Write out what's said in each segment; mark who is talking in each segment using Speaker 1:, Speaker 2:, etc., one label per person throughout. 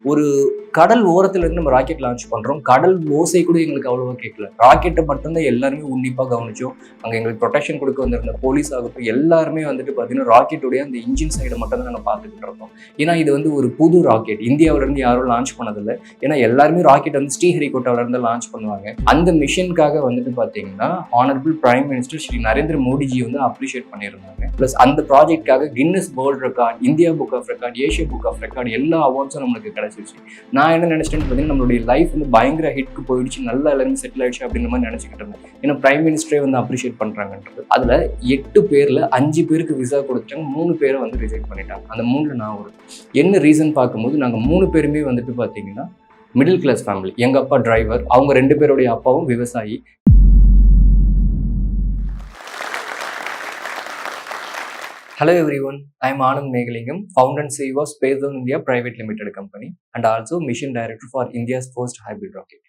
Speaker 1: ஒரு கடல் ஓரத்துல இருந்து நம்ம ராக்கெட் லான்ச் பண்றோம். கடல் ஓசை கூட எங்களுக்கு அவ்வளவா கேட்கல. ராக்கெட்ட மட்டும் தான் எல்லாருமே உன்னிப்பா கவனிச்சோம். அங்க எங்களுக்கு ப்ரொடெக்ஷன் கொடுக்க வந்திருந்த போலீஸ் ஆகட்டும், எல்லாருமே வந்துட்டு பார்த்தீங்கன்னா, ராக்கெட்டுடைய அந்த இன்ஜின் சைட மட்டும் தான் நாங்க பார்த்துக்கிட்டு இருந்தோம். ஏன்னா இது வந்து ஒரு புது ராக்கெட். இந்தியாவுல இருந்து யாரும் லான்ச் பண்ணதில்ல. ஏன்னா எல்லாருமே ராக்கெட் வந்து ஸ்ரீஹரிகோட்டால இருந்து லான்ச் பண்ணுவாங்க. அந்த மிஷனுக்காக வந்துட்டு பார்த்தீங்கன்னா, honourable prime minister Shri Narendra Modiji வந்து அப்ரிஷியேட் பண்ணியிருந்தாங்க. பிளஸ் அந்த ப்ராஜெக்ட்காக Guinness world record, India book of record, Asia book of record எல்லா அவார்ட்ஸும் நம்மளுக்கு கிடைச்சிருச்சு. நான் என்ன நினைச்சிட்டேன்னு பார்த்தீங்கன்னா, நம்மளுடைய லைஃப் வந்து பயங்கர ஹிட்க்கு போயிடுச்சு, நல்லா எல்லாருமே செட்டில் ஆயிடுச்சு அப்படின்ற மாதிரி நினைச்சிக்கிட்டு இருந்தேன். ஏன்னா பிரைம் மினிஸ்டரே வந்து அப்ரிஷியேட் பண்றாங்கன்றது. அதுல 8 பேர்ல 5 பேருக்கு விசா கொடுத்துட்டாங்க, 3 பேரை வந்து ரிஜெக்ட் பண்ணிட்டாங்க. அந்த 3ல நான் ஒரு என்ன ரீசன் பார்க்கும்போது, நாங்க 3 பேருமே வந்துட்டு பார்த்தீங்கன்னா மிடில் கிளாஸ் ஃபேமிலி. எங்க அப்பா டிரைவர், அவங்க 2 பேருடைய அப்பாவும் விவசாயி. Hello everyone, I am Anand Megalingam, founder and CEO of Space Zone India Private Limited Company and also Mission Director for India's first hybrid rocket.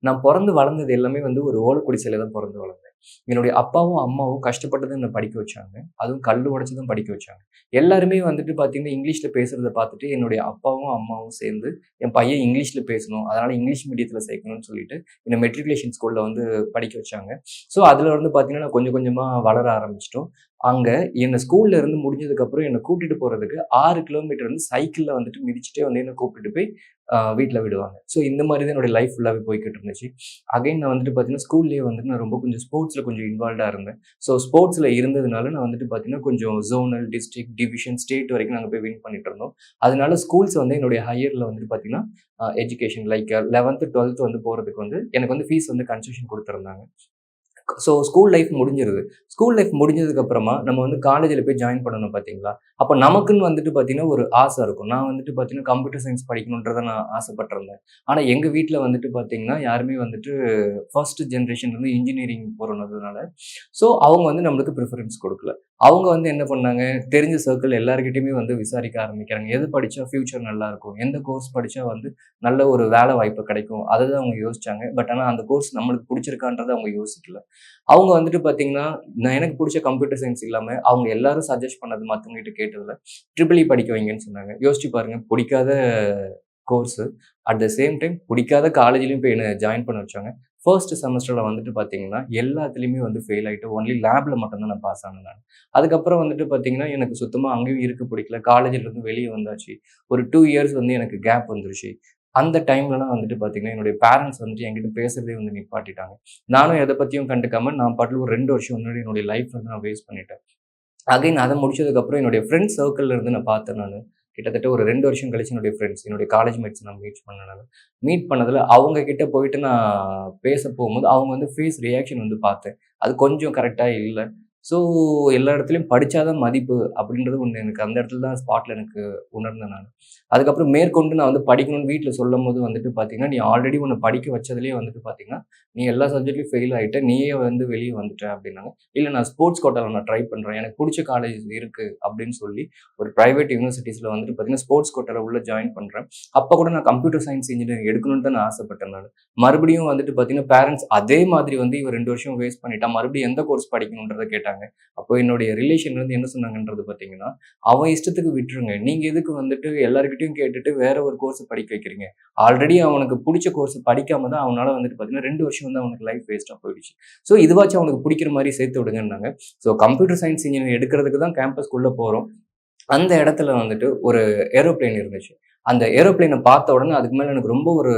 Speaker 1: நான் பிறந்து வளர்ந்தது எல்லாமே வந்து ஒரு ஓலக்குடிசையில தான் பிறந்து வளர்ந்தேன். என்னுடைய அப்பாவும் அம்மாவும் கஷ்டப்பட்டு என்னை படிக்க வச்சாங்க. அதுவும் கல் உடைச்சு தான் படிக்க வச்சாங்க. எல்லாருமே வந்துட்டு பார்த்தீங்கன்னா, இங்கிலீஷ்ல பேசுறத பார்த்துட்டு என்னுடைய அப்பாவும் அம்மாவும் சேர்ந்து என் பையன் இங்கிலீஷ்ல பேசணும், அதனால இங்கிலீஷ் மீடியத்தில் சேர்க்கணும்னு சொல்லிட்டு என்னை மெட்ரிகுலேஷன் ஸ்கூல்ல வந்து படிக்க வச்சாங்க. ஸோ அதில் வந்து பார்த்தீங்கன்னா, நான் கொஞ்சம் கொஞ்சமாக வளர ஆரம்பிச்சிட்டோம். அங்கே என்னை ஸ்கூல்ல இருந்து முடிஞ்சதுக்கப்புறம் என்னை கூட்டிட்டு போறதுக்கு 6 கிலோமீட்டர் வந்து சைக்கிளில் வந்துட்டு மிதிச்சுட்டே வந்து என்னை கூப்பிட்டு போய் வீட்டில் விடுவாங்க. ஸோ இந்த மாதிரி தான் என்னோட லைஃப் ஃபுல்லாகவே போய்கிட்டு இருந்துச்சு. அகைன் நான் வந்துட்டு பார்த்தீங்கன்னா, ஸ்கூல்லேயே வந்துட்டு நான் ரொம்ப கொஞ்சம் ஸ்போர்ட்ஸில் கொஞ்சம் இன்வால்வ்டாக இருந்தேன். ஸோ ஸ்போர்ட்ஸில் இருந்ததுனால நான் வந்துட்டு பார்த்தீங்கன்னா, கொஞ்சம் ஜோனல், டிஸ்ட்ரிக்ட், டிவிஷன், ஸ்டேட் வரைக்கும் நாங்கள் போய் வின் பண்ணிட்டு இருந்தோம். அதனால ஸ்கூல்ஸ் வந்து என்னுடைய ஹையரில் வந்துட்டு பார்த்தீங்கன்னா, எஜுகேஷன் லைக் 11th 12th வந்து போகிறதுக்கு வந்து எனக்கு வந்து ஃபீஸ் வந்து கன்செஷன் கொடுத்துருந்தாங்க. ஸோ ஸ்கூல் லைஃப் முடிஞ்சிருது. ஸ்கூல் லைஃப் முடிஞ்சதுக்கு அப்புறமா நம்ம வந்து காலேஜில் போய் ஜாயின் பண்ணணும் பார்த்தீங்களா? அப்போ நமக்குன்னு வந்துட்டு பார்த்தீங்கன்னா ஒரு ஆசை இருக்கும். நான் வந்துட்டு பார்த்தீங்கன்னா கம்ப்யூட்டர் சயின்ஸ் படிக்கணுன்றதை நான் ஆசைப்பட்டிருந்தேன். ஆனால் எங்கள் வீட்டில் வந்துட்டு பார்த்தீங்கன்னா யாருமே வந்துட்டு ஃபர்ஸ்ட் ஜென்ரேஷன் வந்து இன்ஜினியரிங் போகிறதுனால ஸோ அவங்க வந்து நம்மளுக்கு ப்ரிஃபரன்ஸ் கொடுக்கல. அவங்க வந்து என்ன பண்ணாங்க, தெரிஞ்ச சர்க்கிள் எல்லாருக்கிட்டையுமே வந்து விசாரிக்க ஆரம்பிக்கிறாங்க. எது படித்தா ஃபியூச்சர் நல்லாயிருக்கும், எந்த கோர்ஸ் படித்தா வந்து நல்ல ஒரு வேலை வாய்ப்பு கிடைக்கும், அதை தான் அவங்க யோசிச்சாங்க. பட் ஆனால் அந்த கோர்ஸ் நம்மளுக்கு பிடிச்சிருக்கான்றதை அவங்க யோசிக்கல. அவங்க வந்துட்டு பார்த்தீங்கன்னா, நான் எனக்கு பிடிச்ச கம்ப்யூட்டர் சயின்ஸ் இல்லாம, அவங்க எல்லாரும் சஜெஸ்ட் பண்ணது மத்தவங்க கிட்ட கேட்டதுல, ட்ரிபிள் இ படிக்க வைங்கன்னு சொன்னாங்க. யோசிச்சு பாருங்க, பிடிக்காத course, at the same time பிடிக்காத காலேஜ்லயும் போய் என்ன ஜாயின் பண்ண வச்சாங்க. ஃபர்ஸ்ட் செமஸ்டர்ல வந்துட்டு பார்த்தீங்கன்னா, எல்லாத்துலயுமே வந்து ஃபெயில் ஆயிட்டு, ஒன்லி லேப்ல மட்டும் தான் நான் பாஸ் ஆனேன் நானு. அதுக்கப்புறம் வந்துட்டு பார்த்தீங்கன்னா, எனக்கு சுத்தமா அங்கேயும் இருக்க பிடிக்கல. காலேஜ்ல இருந்து வெளிய வந்தாச்சு. ஒரு 2 இயர்ஸ் வந்து எனக்கு கேப் வந்துருச்சு. அந்த டைம்லலாம் வந்துட்டு பார்த்தீங்கன்னா, என்னுடைய பேரண்ட்ஸ் வந்துட்டு என்கிட்ட பேசுறதே வந்து நிப்பாட்டிட்டாங்க. நானும் எத பத்தியும் கண்டுக்காம, நான் பாட்டுல ஒரு 2 வருஷம் வந்து என்னுடைய லைஃப் வந்து நான் வேஸ்ட் பண்ணிட்டேன். அகைன் அத முடிச்சதுக்கப்புறம் என்னுடைய ஃப்ரெண்ட்ஸ் சர்க்கிள்ல இருந்து நான் பார்த்தேன் நானு. கிட்டத்தட்ட ஒரு 2 வருஷம் கழிச்சு என்னுடைய ஃப்ரெண்ட்ஸ், என்னுடைய காலேஜ் மேட்ஸ் நான் மீட் பண்ணேன் நானு. மீட் பண்ணதுல அவங்க கிட்ட போயிட்டு நான் பேச போகும்போது, அவங்க வந்து ஃபேஸ் ரியாக்ஷன் வந்து பார்த்தேன். அது கொஞ்சம் கரெக்ட்டா இல்ல. ஸோ எல்லா இடத்துலயும் படிச்சா தான் மதிப்பு அப்படின்றது ஒண்ணு எனக்கு அந்த இடத்துல தான் ஸ்பாட்ல எனக்கு உணர்ந்தேன் நானு. அதுக்கப்புறம் மேற்கொண்டு நான் வந்து படிக்கணும்னு வீட்ல சொல்லும்போது வந்துட்டு பார்த்தீங்கன்னா, "நீ ஆல்ரெடி உன்ன படிக்க வச்சதுலயே வந்துட்டு பார்த்தீங்கன்னா, நீ எல்லா சப்ஜெக்ட்லயும் ஃபெயில் ஆயிட்ட. நீயே வந்து வெளிய வந்துட்ட" அப்படின்னாங்க. "இல்ல நான் ஸ்போர்ட்ஸ் கோட்டால நான் ட்ரை பண்றேன். எனக்கு புடிச்ச காலேஜ் இருக்கு" அப்படின்னு சொல்லி ஒரு பிரைவேட் யூனிவர்சிட்டீஸ்ல வந்துட்டு பார்த்தீங்கன்னா, ஸ்போர்ட்ஸ் கோட்டால உள்ள ஜாயின் பண்றேன். அப்ப கூட நான் கம்ப்யூட்டர் சயின்ஸ் இன்ஜினியரிங் எடுக்கணும்னு தான் நான் ஆசைப்பட்டேன் நானு. மறுபடியும் வந்துட்டு பார்த்தீங்கன்னா, பேரண்ட்ஸ் அதே மாதிரி வந்து இவன் 2 வருஷம் வேஸ்ட் பண்ணிட்டான். மறுபடியும் எந்த கோர்ஸ் படிக்கணும்ன்றத கேட்டாங்க. அப்போ என்னுடைய ரிலேஷன்ல இருந்து என்ன சொன்னாங்கன்றது பார்த்தீங்கன்னா, "அவன் இஷ்டத்துக்கு விட்டுருங்க. நீங்க எதுக்கு வந்துட்டு எல்லார்கிட்டயும் கேட்டுட்டு வேற ஒரு கோர்ஸ் படிக்க வைக்கிறீங்க? ஆல்ரெடி அவனுக்கு புடிச்ச கோர்ஸ் படிக்காம தான் அவனால வந்துட்டு பார்த்தீங்கன்னா, 2 வருஷம் வந்து அவனுக்கு லைஃப் வேஸ்ட்டா போயிடுச்சு. ஸோ இதுவாச்சும் அவனுக்கு பிடிக்கிற மாரி சேர்த்து விடுங்கன்னாங்க." ஸோ கம்ப்யூட்டர் சயின்ஸ் இன்ஜினியரிங் எடுக்கிறதுக்கு தான் கேம்பஸ்க்குள்ள போறோம். அந்த இடத்துல வந்துட்டு ஒரு ஏரோப்ளேன் இருந்துச்சு. அந்த ஏரோப்ளேன பார்த்த உடனே அதுக்கு மேல எனக்கு ரொம்ப ஒரு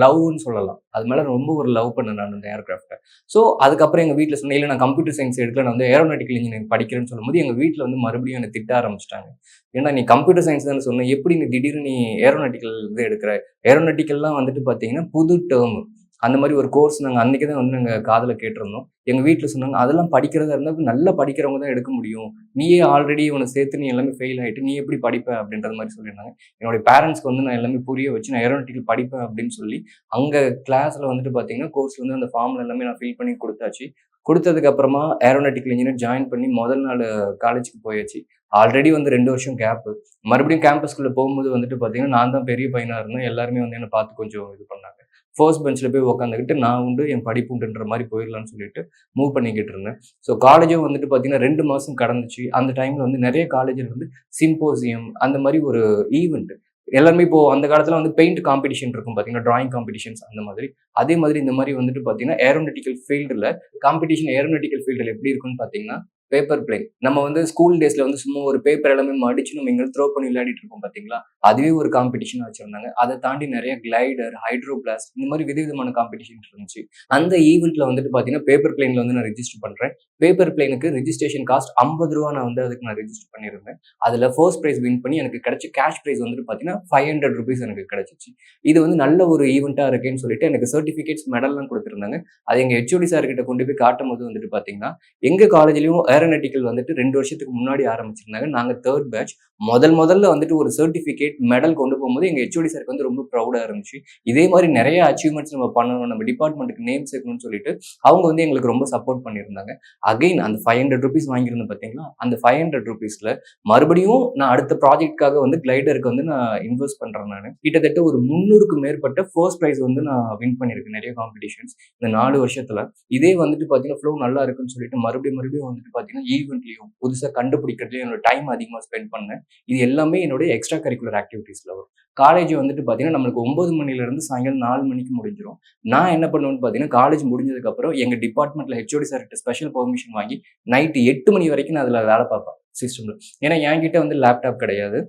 Speaker 1: லவ்வுன்னு சொல்லலாம். அது மேல ரொம்ப ஒரு லவ் பண்ணேன் நான் அந்த ஏர்கிராஃப்ட்ட. ஸோ அதுக்கப்புறம் எங்க வீட்ல சொன்னேன், "இல்ல நான் கம்ப்யூட்டர் சயின்ஸ் எடுக்கல. நான் வந்து ஏரோநாட்டிக்கல் இன்ஜினியரிங் படிக்கிறேன்னு" சொல்லும்போது, எங்க வீட்ல வந்து மறுபடியும் என்ன திட்ட ஆரம்பிச்சுட்டாங்க. "ஏன்டா நீ கம்ப்யூட்டர் சயின்ஸ் தானே சொன்ன. எப்படி நீ திடீர்னு நீ ஏரோநாட்டிக்கல் இது எடுக்குற? ஏரோநாட்டிக்கல்லாம் வந்துட்டு பார்த்தீங்கன்னா, புது டெர்ம். அந்த மாரி ஒரு கோர்ஸ் நாங்க அன்னைக்கு தான் வந்து நாங்க காதுல கேட்டிருந்தோம்." எங்க வீட்ல சொன்னாங்க, "அதெல்லாம் படிக்கிறதா இருந்தா நல்லா படிக்கிறவங்க தான் எடுக்க முடியும். நீயே ஆல்ரெடி இவன சேர்த்து நீ எல்லாமே ஃபெயில் ஆயிட்டு, நீ எப்படி படிப்ப?" அப்படின்ற மாரி சொல்லியிருந்தாங்க. என்னுடைய பேரண்ட்ஸ்க்கு வந்து நான் எல்லாமே புரிய வச்சு, நான் ஏரோநாட்டிக்கல் படிப்பேன் அப்படின்னு சொல்லி, அங்க கிளாஸ்ல வந்துட்டு பார்த்தீங்கன்னா, கோர்ஸ் வந்து அந்த ஃபார்ம்ல எல்லாமே நான் ஃபில் பண்ணி குடுத்தாச்சு. குடுத்ததுக்கு அப்புறமா ஏரோநாட்டிக்கல் இன்ஜினியர் ஜாயின் பண்ணி முதல் நாள் காலேஜ்க்கு போயாச்சு. ஆல்ரெடி வந்து 2 வருஷம் கேப். மறுபடியும் கேம்பஸ்குள்ள போகும்போது வந்துட்டு பார்த்தீங்கன்னா, நான் தான் பெரிய பையனா இருந்தேன். எல்லாருமே வந்து என்ன பார்த்து கொஞ்சம் இது பண்ணாங்க. ஃபர்ஸ்ட் பெஞ்ச்ல போய் உட்காந்துக்கிட்டு, நான் உண்டு என் படிப்பு உண்டுன்ற மாரி போயிடலாம்னு சொல்லிட்டு மூவ் பண்ணிக்கிட்டு இருந்தேன். ஸோ காலேஜும் வந்துட்டு பார்த்தீங்கன்னா, 2 மாசம் கடந்துச்சு. அந்த டைம்ல வந்து நெறைய காலேஜ்ல வந்து சிம்போசியம் அந்த மாரி ஒரு ஈவென்ட். எல்லாருமே இப்போ அந்த காலத்துல வந்து பெயிண்ட் காம்படிஷன் இருக்கும் பாத்தீங்கன்னா, டிராயிங் காம்படிஷன்ஸ் அந்த மாதிரி. அதே மாதிரி இந்த மாதிரி வந்துட்டு பாத்தீங்கன்னா, ஏரோநாட்டிக்கல் ஃபீல்டுல காம்படிஷன் ஏரோநாட்டிக்கல் ஃபீல்டுல எப்படி இருக்கும்னு பாத்தீங்கன்னா, பேப்பர் பிளேன். நம்ம வந்து ஸ்கூல் டேஸ்ல வந்து சும்மா ஒரு பேப்பர் எல்லாமே மடிச்சு நம்ம எங்க த்ரோ பண்ணி விளையாடிட்டு இருப்போம் பாத்தீங்களா? அதுவே ஒரு காம்படிஷனா வச்சிருந்தாங்க. அதை தாண்டி நிறைய கிளைடர், ஹைட்ரோபிளாஸ்ட் இந்த மாதிரி விதவிதமான காம்படிஷன் இருந்துச்சு. அந்த ஈவெண்ட்ல வந்துட்டு பாத்தீங்கன்னா, பேப்பர் பிளேன்ல வந்து நான் ரெஜிஸ்டர் பண்றேன். பேப்பர் பிளேனுக்கு ரெஜிஸ்ட்ரேஷன் காஸ்ட் ₹50 நான் வந்து அதுக்கு நான் ரெஜிஸ்டர் பண்ணியிருந்தேன். அதுல ஃபர்ஸ்ட் பிரைஸ் வின் பண்ணி எனக்கு கிடைச்ச கேஷ் பிரைஸ் வந்துட்டு பாத்தீங்கன்னா ₹500 எனக்கு கிடைச்சிச்சு. இது வந்து நல்ல ஒரு ஈவெண்ட்டா இருக்கேன்னு சொல்லிட்டு எனக்கு சர்டிபிகேட்ஸ், மெடல்லாம் கொடுத்திருந்தாங்க. அது எங்க ஹெச்ஓடி சார் கிட்ட கொண்டு போய் காட்டும் போது வந்துட்டு பாத்தீங்கன்னா, எங்க காலேஜ்லயும் ஏரோநாட்டிக்கல் வந்துட்டு 2 வருஷத்துக்கு முன்னாடி ஆரம்பிச்சிருந்தாங்க. நாங்க 3rd பேட்ச். முதல்ல வந்துட்டு ஒரு சர்டிபிகேட், மெடல் கொண்டு போகும்போது எங்க ஹெச்ஓடி சாருக்கு வந்து ரொம்ப ப்ரௌடா இருந்துச்சு. இதே மாதிரி நிறைய அச்சீவ்மெண்ட்ஸ் நம்ம பண்ணணும், நம்ம டிபார்ட்மெண்ட்டுக்கு நேம் சேர்க்கணும்னு சொல்லிட்டு அவங்க வந்து எங்களுக்கு ரொம்ப சப்போர்ட் பண்ணியிருந்தாங்க. அகைன் அந்த ₹500 வாங்கியிருந்தேன் பாத்தீங்களா, அந்த ₹500ல மறுபடியும் நான் அடுத்த ப்ராஜெக்ட்காக வந்து கிளைடருக்கு வந்து நான் இன்வெஸ்ட் பண்றேன் நானு. கிட்டத்தட்ட ஒரு 300க்கு மேற்பட்ட ஃபர்ஸ்ட் பிரைஸ் வந்து நான் வின் பண்ணியிருக்கேன் நிறைய காம்படிஷன்ஸ் இந்த 4 வருஷத்துல. இதே வந்துட்டு பாத்தீங்கன்னா ஃப்ளோ நல்லா இருக்குன்னு சொல்லிட்டு மறுபடியும் வந்துட்டு பாத்தீங்கன்னா ஈவெண்ட்லயும் புதுசா கண்டுபிடிக்கிறதுலயும் என்னோட டைம் அதிகமா ஸ்பெண்ட் பண்ணேன். இது எல்லாமே என்னுடைய எக்ஸ்ட்ரா கரிக்குலர் ஆக்டிவிட்டீஸ்ல வரும். காலேஜ் வந்துட்டு பாத்தீங்கன்னா நம்மளுக்கு 9 மணில இருந்து சாயங்காலம் 4 மணிக்கு முடிஞ்சிடும். நான் என்ன பண்ணுவேன்னு பாத்தீங்கன்னா, காலேஜ் முடிஞ்சதுக்கு அப்புறம் எங்க டிபார்ட்மெண்ட்ல ஹெச்ஓடி சார் கிட்ட ஸ்பெஷல் பெர்மிஷன் வாங்கி நைட் 8 மணி வரைக்கும் நான் அதுல வேலை பார்ப்பேன் சிஸ்டம்ல. ஏன்னா என்கிட்ட வந்து லேப்டாப் கிடையாது.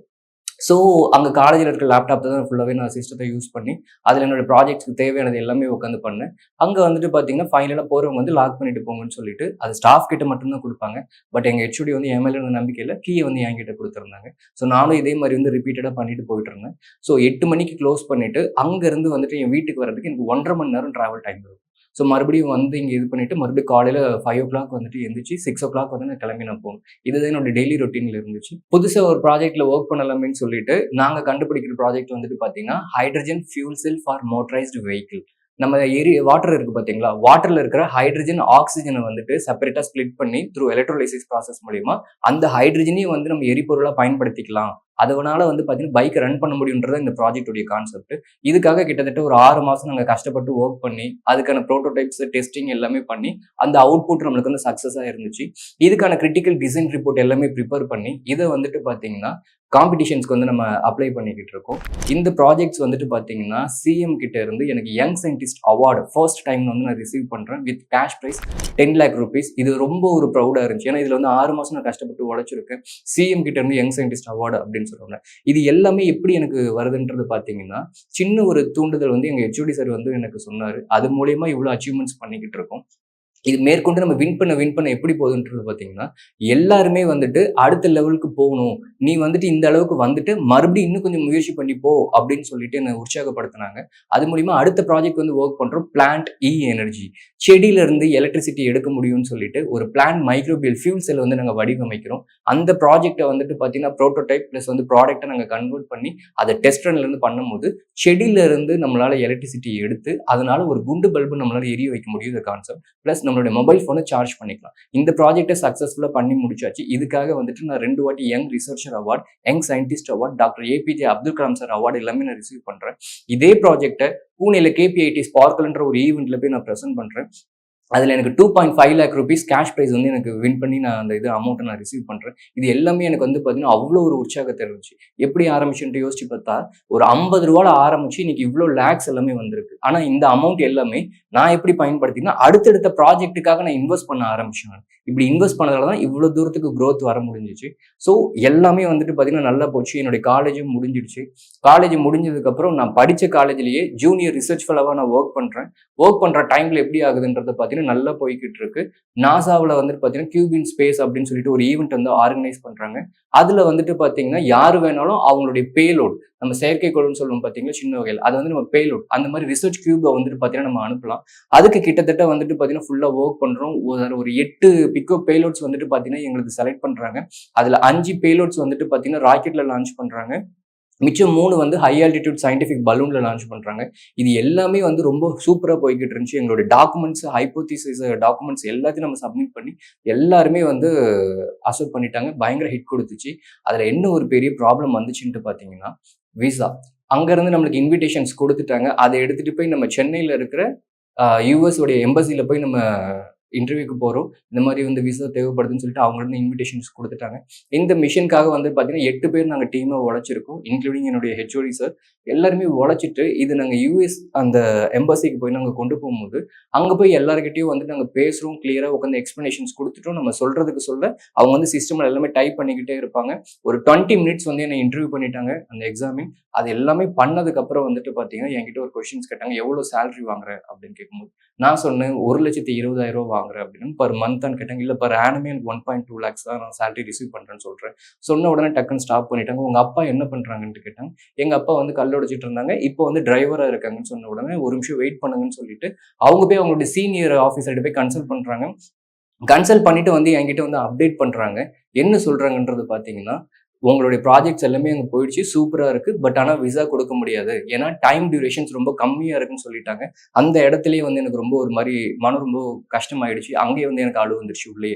Speaker 1: ஸோ அங்க காலேஜ்ல இருக்க லேப்டாப் தான் ஃபுல்லாவே நான் சிஸ்டத்த யூஸ் பண்ணி, அதுல என்னோட ப்ராஜெக்ட்ஸ்க்கு தேவையானது எல்லாமே உட்காந்து பண்ணேன். அங்க வந்துட்டு பாத்தீங்கன்னா, ஃபைனலா போறவங்க வந்து லாக் பண்ணிட்டு போங்கன்னு சொல்லிட்டு, அது ஸ்டாஃப் கிட்ட மட்டும் தான் குடுப்பாங்க. பட் எங்க ஹெச்ஓடி வந்து என் மேல இருந்த நம்பிக்கையில கீய வந்து என்கிட்ட குடுத்திருந்தாங்க. ஸோ நானும் இதே மாரி வந்து ரிப்பீட்டடா பண்ணிட்டு போயிட்டு இருந்தேன். ஸோ 8 மணிக்கு க்ளோஸ் பண்ணிட்டு, அங்க இருந்து வந்துட்டு என் வீட்டுக்கு வர்றதுக்கு எனக்கு 1 1/2 மணி நேரம் டிராவல் டைம் இருக்கும். ஸோ மறுபடியும் வந்து இங்க இது பண்ணிட்டு, மறுபடியும் காலையில 5:00 வந்துட்டு எந்திரிச்சு 6:00 வந்து நான் கிளம்பி நான் போணும். இதுதான் என்னோட டெய்லி ரொட்டீன்ல இருந்துச்சு. புதுசா ஒரு ப்ராஜெக்ட்ல வொர்க் பண்ணலாமேன்னு சொல்லிட்டு, நாங்க கண்டுபிடிக்கிற ப்ராஜெக்ட் வந்துட்டு பாத்தீங்கன்னா, hydrogen fuel cell for motorised vehicle. நம்ம வாட்டர் இருக்கு பாத்தீங்களா? வாட்டர்ல இருக்கிற ஹைட்ரஜன், ஆக்ஸிஜனை வந்துட்டு செப்பரேட்டா ஸ்ப்ளிட் பண்ணி த்ரூ எலக்ட்ரோலைசிஸ் ப்ராசஸ் மூலியமா அந்த ஹைட்ரஜனையும் வந்து நம்ம எரிபொருளா பயன்படுத்திக்கலாம். அதனால வந்து பாத்தீங்கன்னா பைக் ரன் பண்ண முடியும்ன்றது இந்த ப்ராஜெக்டோட கான்செப்ட். இதுக்காக கிட்டத்தட்ட ஒரு 6 மாசம் நாங்க கஷ்டப்பட்டு ஒர்க் பண்ணி, அதுக்கான புரோட்டோடைப்ஸ், டெஸ்டிங் எல்லாமே பண்ணி, அந்த அவுட்புட் நம்மளுக்கு வந்து சக்சஸா இருந்துச்சு. இதுக்கான கிரிட்டிக்கல் டிசைன் ரிப்போர்ட் எல்லாமே ப்ரிப்பேர் பண்ணி, இதை வந்துட்டு பாத்தீங்கன்னா காம்படிஷன்ஸ்க்கு வந்து நம்ம அப்ளை பண்ணிக்கிட்டு இருக்கோம். இந்த ப்ராஜெக்ட்ஸ் வந்துட்டு பாத்தீங்கன்னா சிஎம் கிட்ட இருந்து எனக்கு young scientist award first time வந்து நான் ரிசீவ் பண்றேன் வித் கேஷ் பிரைஸ் ₹10,00,000. இது ரொம்ப ஒரு ப்ரௌடா இருந்துச்சு. ஏன்னா இதுல வந்து 6 மாசம் நான் கஷ்டப்பட்டு உழைச்சிருக்கேன். சிஎம் கிட்ட இருந்து யங் சயின்டிஸ்ட் அவார்டு அப்படின்னு சொல்றாங்க. இது எல்லாமே எப்படி எனக்கு வருதுன்றது பாத்தீங்கன்னா, சின்ன ஒரு தூண்டுதல் வந்து எங்க ஹெச்ஓடி சார் வந்து எனக்கு சொன்னாரு. அது மூலியமா இவ்வளவு அச்சீவ்மெண்ட்ஸ் பண்ணிக்கிட்டு இருக்கோம். இது மேற்கொண்டு நம்ம வின் பண்ண எப்படி போகுதுன்றது பாத்தீங்கன்னா, எல்லாருமே வந்துட்டு அடுத்த லெவலுக்கு போகணும், நீ வந்துட்டு இந்த அளவுக்கு வந்துட்டு மறுபடியும் இன்னும் கொஞ்சம் முயற்சி பண்ணி போ அப்படின்னு சொல்லிட்டு என்னை உற்சாகப்படுத்தினாங்க. அது மூலியமா அடுத்த ப்ராஜெக்ட் வந்து ஒர்க் பண்றோம். பிளான்ட் இ எனர்ஜி, செடியில இருந்து எலக்ட்ரிசிட்டி எடுக்க முடியும்னு சொல்லிட்டு ஒரு பிளான்ட் மைக்ரோபியல் ஃபியூல் செல் வந்து நாங்க வடிவமைக்கிறோம். அந்த ப்ராஜெக்டை வந்துட்டு பாத்தீங்கன்னா ப்ரோட்டோடைப் பிளஸ் வந்து ப்ராடக்ட்டை நாங்க கன்வெர்ட் பண்ணி அதை டெஸ்ட் ரன்ல இருந்து பண்ணும்போது செடியில இருந்து நம்மளால எலக்ட்ரிசிட்டி எடுத்து அதனால ஒரு குண்டு பல்பு நம்மளால எரிய வைக்க முடியும். இந்த கான்செப்ட் பிளஸ் நம்மளுடைய மொபைல் போனை சார்ஜ் பண்ணிக்கலாம். இந்த ப்ராஜெக்டை சக்சஸ்ஃபுல்லா பண்ணி முடிச்சாச்சு. இதுக்காக வந்துட்டு நான் 2 வாட்டி young researcher award, young scientist award, doctor APJ Abdul Kalam sir award எல்லாமே நான் ரிசீவ் பண்றேன். இதே ப்ராஜெக்டை பூனேல கேபிஐடி ஸ்பார்க்கல்ன்ற ஒரு ஈவெண்ட்ல போய் நான் பிரசன்ட் பண்றேன். அதுல எனக்கு ₹2.5 lakh கேஷ் பிரைஸ் வந்து எனக்கு வின் பண்ணி நான் அந்த அமௌண்ட்டை நான் ரிசீவ் பண்றேன். இது எல்லாமே எனக்கு வந்து பாத்தீங்கன்னா அவ்வளோ ஒரு உற்சாகத்தை இருந்துச்சு. எப்படி ஆரம்பிச்சுட்டு யோசிச்சு பார்த்தா, ஒரு ₹50 ஆரம்பிச்சு இன்னைக்கு இவ்வளோ லேக்ஸ் எல்லாமே வந்திருக்கு. ஆனா இந்த அமௌண்ட் எல்லாமே நான் எப்படி பயன்படுத்தினா, அடுத்தடுத்த ப்ராஜெக்ட்டுக்காக நான் இன்வெஸ்ட் பண்ண ஆரம்பிச்சேன். இப்படி இன்வெஸ்ட் பண்ணதாலதான் இவ்வளவு தூரத்துக்கு growth வர முடிஞ்சிச்சு. ஸோ எல்லாமே வந்துட்டு பாத்தீங்கன்னா நல்லா போச்சு. என்னுடைய காலேஜும் முடிஞ்சிடுச்சு. காலேஜ் முடிஞ்சதுக்கு அப்புறம் நான் படிச்ச காலேஜ்லயே ஜூனியர் ரிசர்ச் ஃபெலோவா நான் ஒர்க் பண்றேன். ஒர்க் பண்ற டைம்ல எப்படி ஆகுதுன்றத பாத்தீங்கன்னா நல்லா போய்கிட்டு இருக்கு. நாசாவில் வந்துட்டு பாத்தீங்கன்னா கியூப் இன் ஸ்பேஸ் அப்படின்னு சொல்லிட்டு ஒரு ஈவெண்ட் வந்து ஆர்கனைஸ் பண்றாங்க. அதுல வந்துட்டு பாத்தீங்கன்னா யாரு வேணாலும் அவங்களுடைய பேலோட், நம்ம செயற்கைக்கோள்னு சொல்லுவோம் பாத்தீங்கன்னா சின்ன வகையில், அது வந்து நம்ம பேலோட் அந்த மாதிரி ரிசர்ச் கியூபை வந்துட்டு பாத்தீங்கன்னா நம்ம அனுப்பலாம். அதுக்கு கிட்டத்தட்ட வந்துட்டு பாத்தீங்கன்னா ஃபுல்லா ஒர்க் பண்றோம். ஒரு 8 பிக்கோ பேலோட்ஸ் வந்துட்டு பாத்தீங்கன்னா எங்களுக்கு செலக்ட் பண்றாங்க. அதுல 5 பேலோட்ஸ் வந்துட்டு பாத்தீங்கன்னா ராக்கெட்ல லான்ச் பண்றாங்க. மிச்சம் 3 வந்து ஹை ஆல்டிடியூட் சயின்டிபிக் பலூன்ல லான்ச் பண்றாங்க. இது எல்லாமே வந்து ரொம்ப சூப்பரா போய்கிட்டு இருந்துச்சு. எங்களோட டாக்குமெண்ட்ஸ், ஹைப்போதீசிஸ் டாக்குமெண்ட்ஸ் எல்லாத்தையும் நம்ம சப்மிட் பண்ணி எல்லாருமே வந்து அக்செப்ட் பண்ணிட்டாங்க. பயங்கர ஹிட் கொடுத்துச்சு. அதுல என்ன ஒரு பெரிய ப்ராப்ளம் வந்துச்சுன்ட்டு பாத்தீங்கன்னா, விசா. அங்க இருந்து நம்மளுக்கு இன்விடேஷன்ஸ் கொடுத்துட்டாங்க. அதை எடுத்துட்டு போய் நம்ம சென்னையில இருக்கிற யுஎஸ் உடைய எம்பசில போய் நம்ம இன்டர்வியூக்கு போகிறோம், இந்த மாதிரி வந்து விசா தேவைப்படுதுன்னு சொல்லிட்டு அவங்க வந்து இன்விடேஷன்ஸ் கொடுத்துட்டாங்க. இந்த மிஷனுக்காக வந்து பார்த்தீங்கன்னா 8 பேர் நாங்கள் டீமாக உழைச்சிருக்கோம், இன்க்ளூடிங் என்னுடைய ஹெச்ஓடி சார். எல்லாருமே உழைச்சிட்டு இது நாங்கள் யூஎஸ் அந்த எம்பசிக்கு போய் நாங்கள் கொண்டு போகும்போது அங்கே போய் எல்லாருக்கிட்டையும் வந்து நாங்கள் பேசுகிறோம், கிளியராக உட்காந்து எக்ஸ்ப்ளனேஷன்ஸ் கொடுத்துட்டோம். நம்ம சொல்கிறதுக்கு சொல்ல அவங்க வந்து சிஸ்டமில் எல்லாமே டைப் பண்ணிக்கிட்டே இருப்பாங்க. ஒரு 20 மினிட்ஸ் வந்து என்னை இன்டர்வியூ பண்ணிட்டாங்க அந்த எக்ஸாமின். அது எல்லாமே பண்ணதுக்கப்புறம் வந்துட்டு பார்த்தீங்கன்னா என்கிட்ட ஒரு கொஸ்டின்ஸ் கேட்டாங்க, எவ்வளோ சேலரி வாங்குற அப்படின்னு கேட்கும்போது நான் சொன்னேன் 1,20,000 வாங்குறேன் அப்படின்னு. பர் மந்த்தான்னு கேட்டாங்க. இல்லை பர் ஆனுமே எனக்கு 1.2 lakhs தான் நான் சேலரி ரிசீவ் பண்ணுறேன்னு சொல்கிறேன். சொன்ன உடனே டக்குன்னு ஸ்டாப் பண்ணிட்டாங்க. உங்கள் அப்பா என்ன பண்ணுறாங்கன்ட்டு கேட்டாங்க. எங்கள் அப்பா வந்து கல் உடைச்சிட்டு இருந்தாங்க, இப்போ வந்து டிரைவராக இருக்காங்கன்னு சொன்ன உடனே ஒரு நிமிஷம் வெயிட் பண்ணுங்கன்னு சொல்லிட்டு அவங்க போய் அவங்களுடைய சீனியர் ஆஃபீஸர்கிட்ட போய் கன்சல்ட் பண்ணுறாங்க. கன்சல்ட் பண்ணிட்டு வந்து என்கிட்ட வந்து அப்டேட் பண்ணுறாங்க. என்ன சொல்கிறாங்கன்றது பார்த்தீங்கன்னா, உங்களுடைய ப்ராஜெக்ட்ஸ் எல்லாமே அங்கே போயிடுச்சு, சூப்பராக இருக்குது. பட் ஆனால் விசா கொடுக்க முடியாது, ஏன்னா டைம் டியூரேஷன்ஸ் ரொம்ப கம்மியாக இருக்குன்னு சொல்லிட்டாங்க. அந்த இடத்துலயே வந்து எனக்கு ரொம்ப ஒரு மாதிரி மனம் ரொம்ப கஷ்டமாயிடுச்சு. அங்கேயே வந்து எனக்கு அழுவ வந்துருச்சு உள்ளே.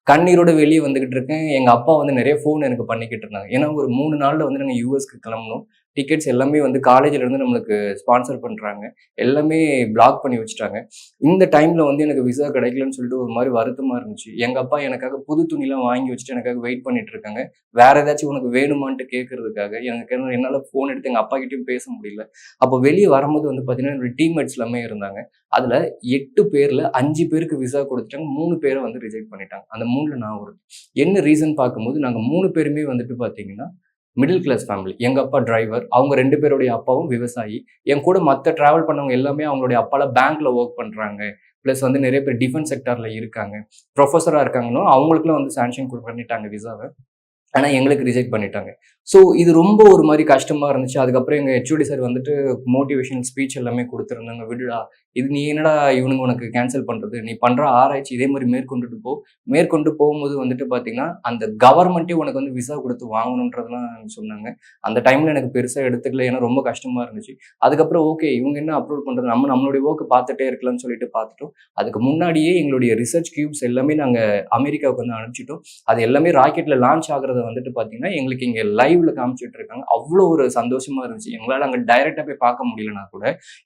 Speaker 1: கண்ணீரோட வெளியே வந்துகிட்டு இருக்கேன். எங்க அப்பா வந்து நிறைய ஃபோன் எனக்கு பண்ணிக்கிட்டு இருந்தாங்க. ஏன்னா ஒரு 3 நாள்ல வந்து நாங்க யுஎஸ்க்கு கிளம்பணும். டிக்கெட்ஸ் எல்லாமே வந்து காலேஜ்ல இருந்து நம்மளுக்கு ஸ்பான்சர் பண்றாங்க. எல்லாமே பிளாக் பண்ணி வச்சுட்டாங்க. இந்த டைம்ல வந்து எனக்கு விசா கிடைக்கலன்னு சொல்லிட்டு ஒரு மாதிரி வருத்தமா இருந்துச்சு. எங்க அப்பா எனக்காக புது துணிலாம் வாங்கி வச்சுட்டு எனக்காக வெயிட் பண்ணிட்டு இருக்காங்க. வேற ஏதாச்சும் உனக்கு வேணுமான்ட்டு கேட்கறதுக்காக. எனக்கு என்னால ஃபோன் எடுத்து எங்க அப்பா கிட்டயும் பேச முடியல. அப்போ வெளியே வரும்போது வந்து பார்த்தீங்கன்னா, என்னோட டீம்மேட்ஸ் எல்லாமே இருந்தாங்க. அதுல 8 பேர்ல 5 பேருக்கு விசா கொடுத்துட்டாங்க. 3 பேரை வந்து ரிஜெக்ட் பண்ணிட்டாங்க. அந்த 3ல நான் ஒரு என்ன ரீசன் பார்க்கும்போது, நாங்க 3 பேருமே வந்துட்டு பார்த்தீங்கன்னா, மிடில் கிளாஸ் ஃபேமிலி. எங்க அப்பா டிரைவர். அவங்க 2 பேருடைய அப்பாவும் விவசாயி. என் கூட மத்த டிராவல் பண்ணவங்க எல்லாமே அவங்களுடைய அப்பாலாம் பேங்க்ல வொர்க் பண்றாங்க. பிளஸ் வந்து நிறைய பேர் டிஃபென்ஸ் செக்டார்ல இருக்காங்க. புரொஃபஸரா இருக்காங்கன்னா, அவங்களுக்குலாம் வந்து சாங்ஷன் பண்ணிட்டாங்க விசாவ. ஆனா எங்களுக்கு ரிஜெக்ட் பண்ணிட்டாங்க. ஸோ இது ரொம்ப ஒரு மாரி கஷ்டமா இருந்துச்சு. அதுக்கப்புறம் எங்க ஹெச்ஓடி சார் வந்துட்டு மோட்டிவேஷனல் ஸ்பீச் எல்லாமே குடுத்திருந்தாங்க. "விடுடா, இது நீ என்னடா இவனுங்க உனக்கு கேன்சல் பண்றது? நீ பண்ற ஆராய்ச்சி இதே மாரி மேற்கொண்டுட்டு போ." மேற்கொண்டு போகும்போது வந்துட்டு பார்த்தீங்கன்னா, அந்த கவர்மெண்ட்டே உனக்கு வந்து விசா குடுத்து வாங்கணுன்றதெல்லாம் சொன்னாங்க. அந்த டைம்ல எனக்கு பெருசா எடுத்துக்கல. ஏன்னா ரொம்ப கஷ்டமா இருந்துச்சு. அதுக்கப்புறம் ஓகே, இவங்க என்ன அப்ரூவல் பண்றது? நம்ம நம்மளுடைய வொர்க் பார்த்துட்டே இருக்கலாம்னு சொல்லிட்டு பார்த்துட்டோம். அதுக்கு முன்னாடியே எங்களுடைய ரிசர்ச் கியூப்ஸ் எல்லாமே நாங்க அமெரிக்காவுக்கு வந்து அனுப்பிச்சுட்டோம். அது எல்லாமே ராக்கெட்ல லான்ச் ஆகுறத வந்துட்டு பார்த்தீங்கன்னா, எங்களுக்கு இங்க லைவ்ல காமிச்சுட்டு இருக்காங்க. அவ்வளோ ஒரு சந்தோஷமா இருந்துச்சு. எங்களால அங்க டைரக்ட்டா போய் பார்க்க முடியலனா கூட,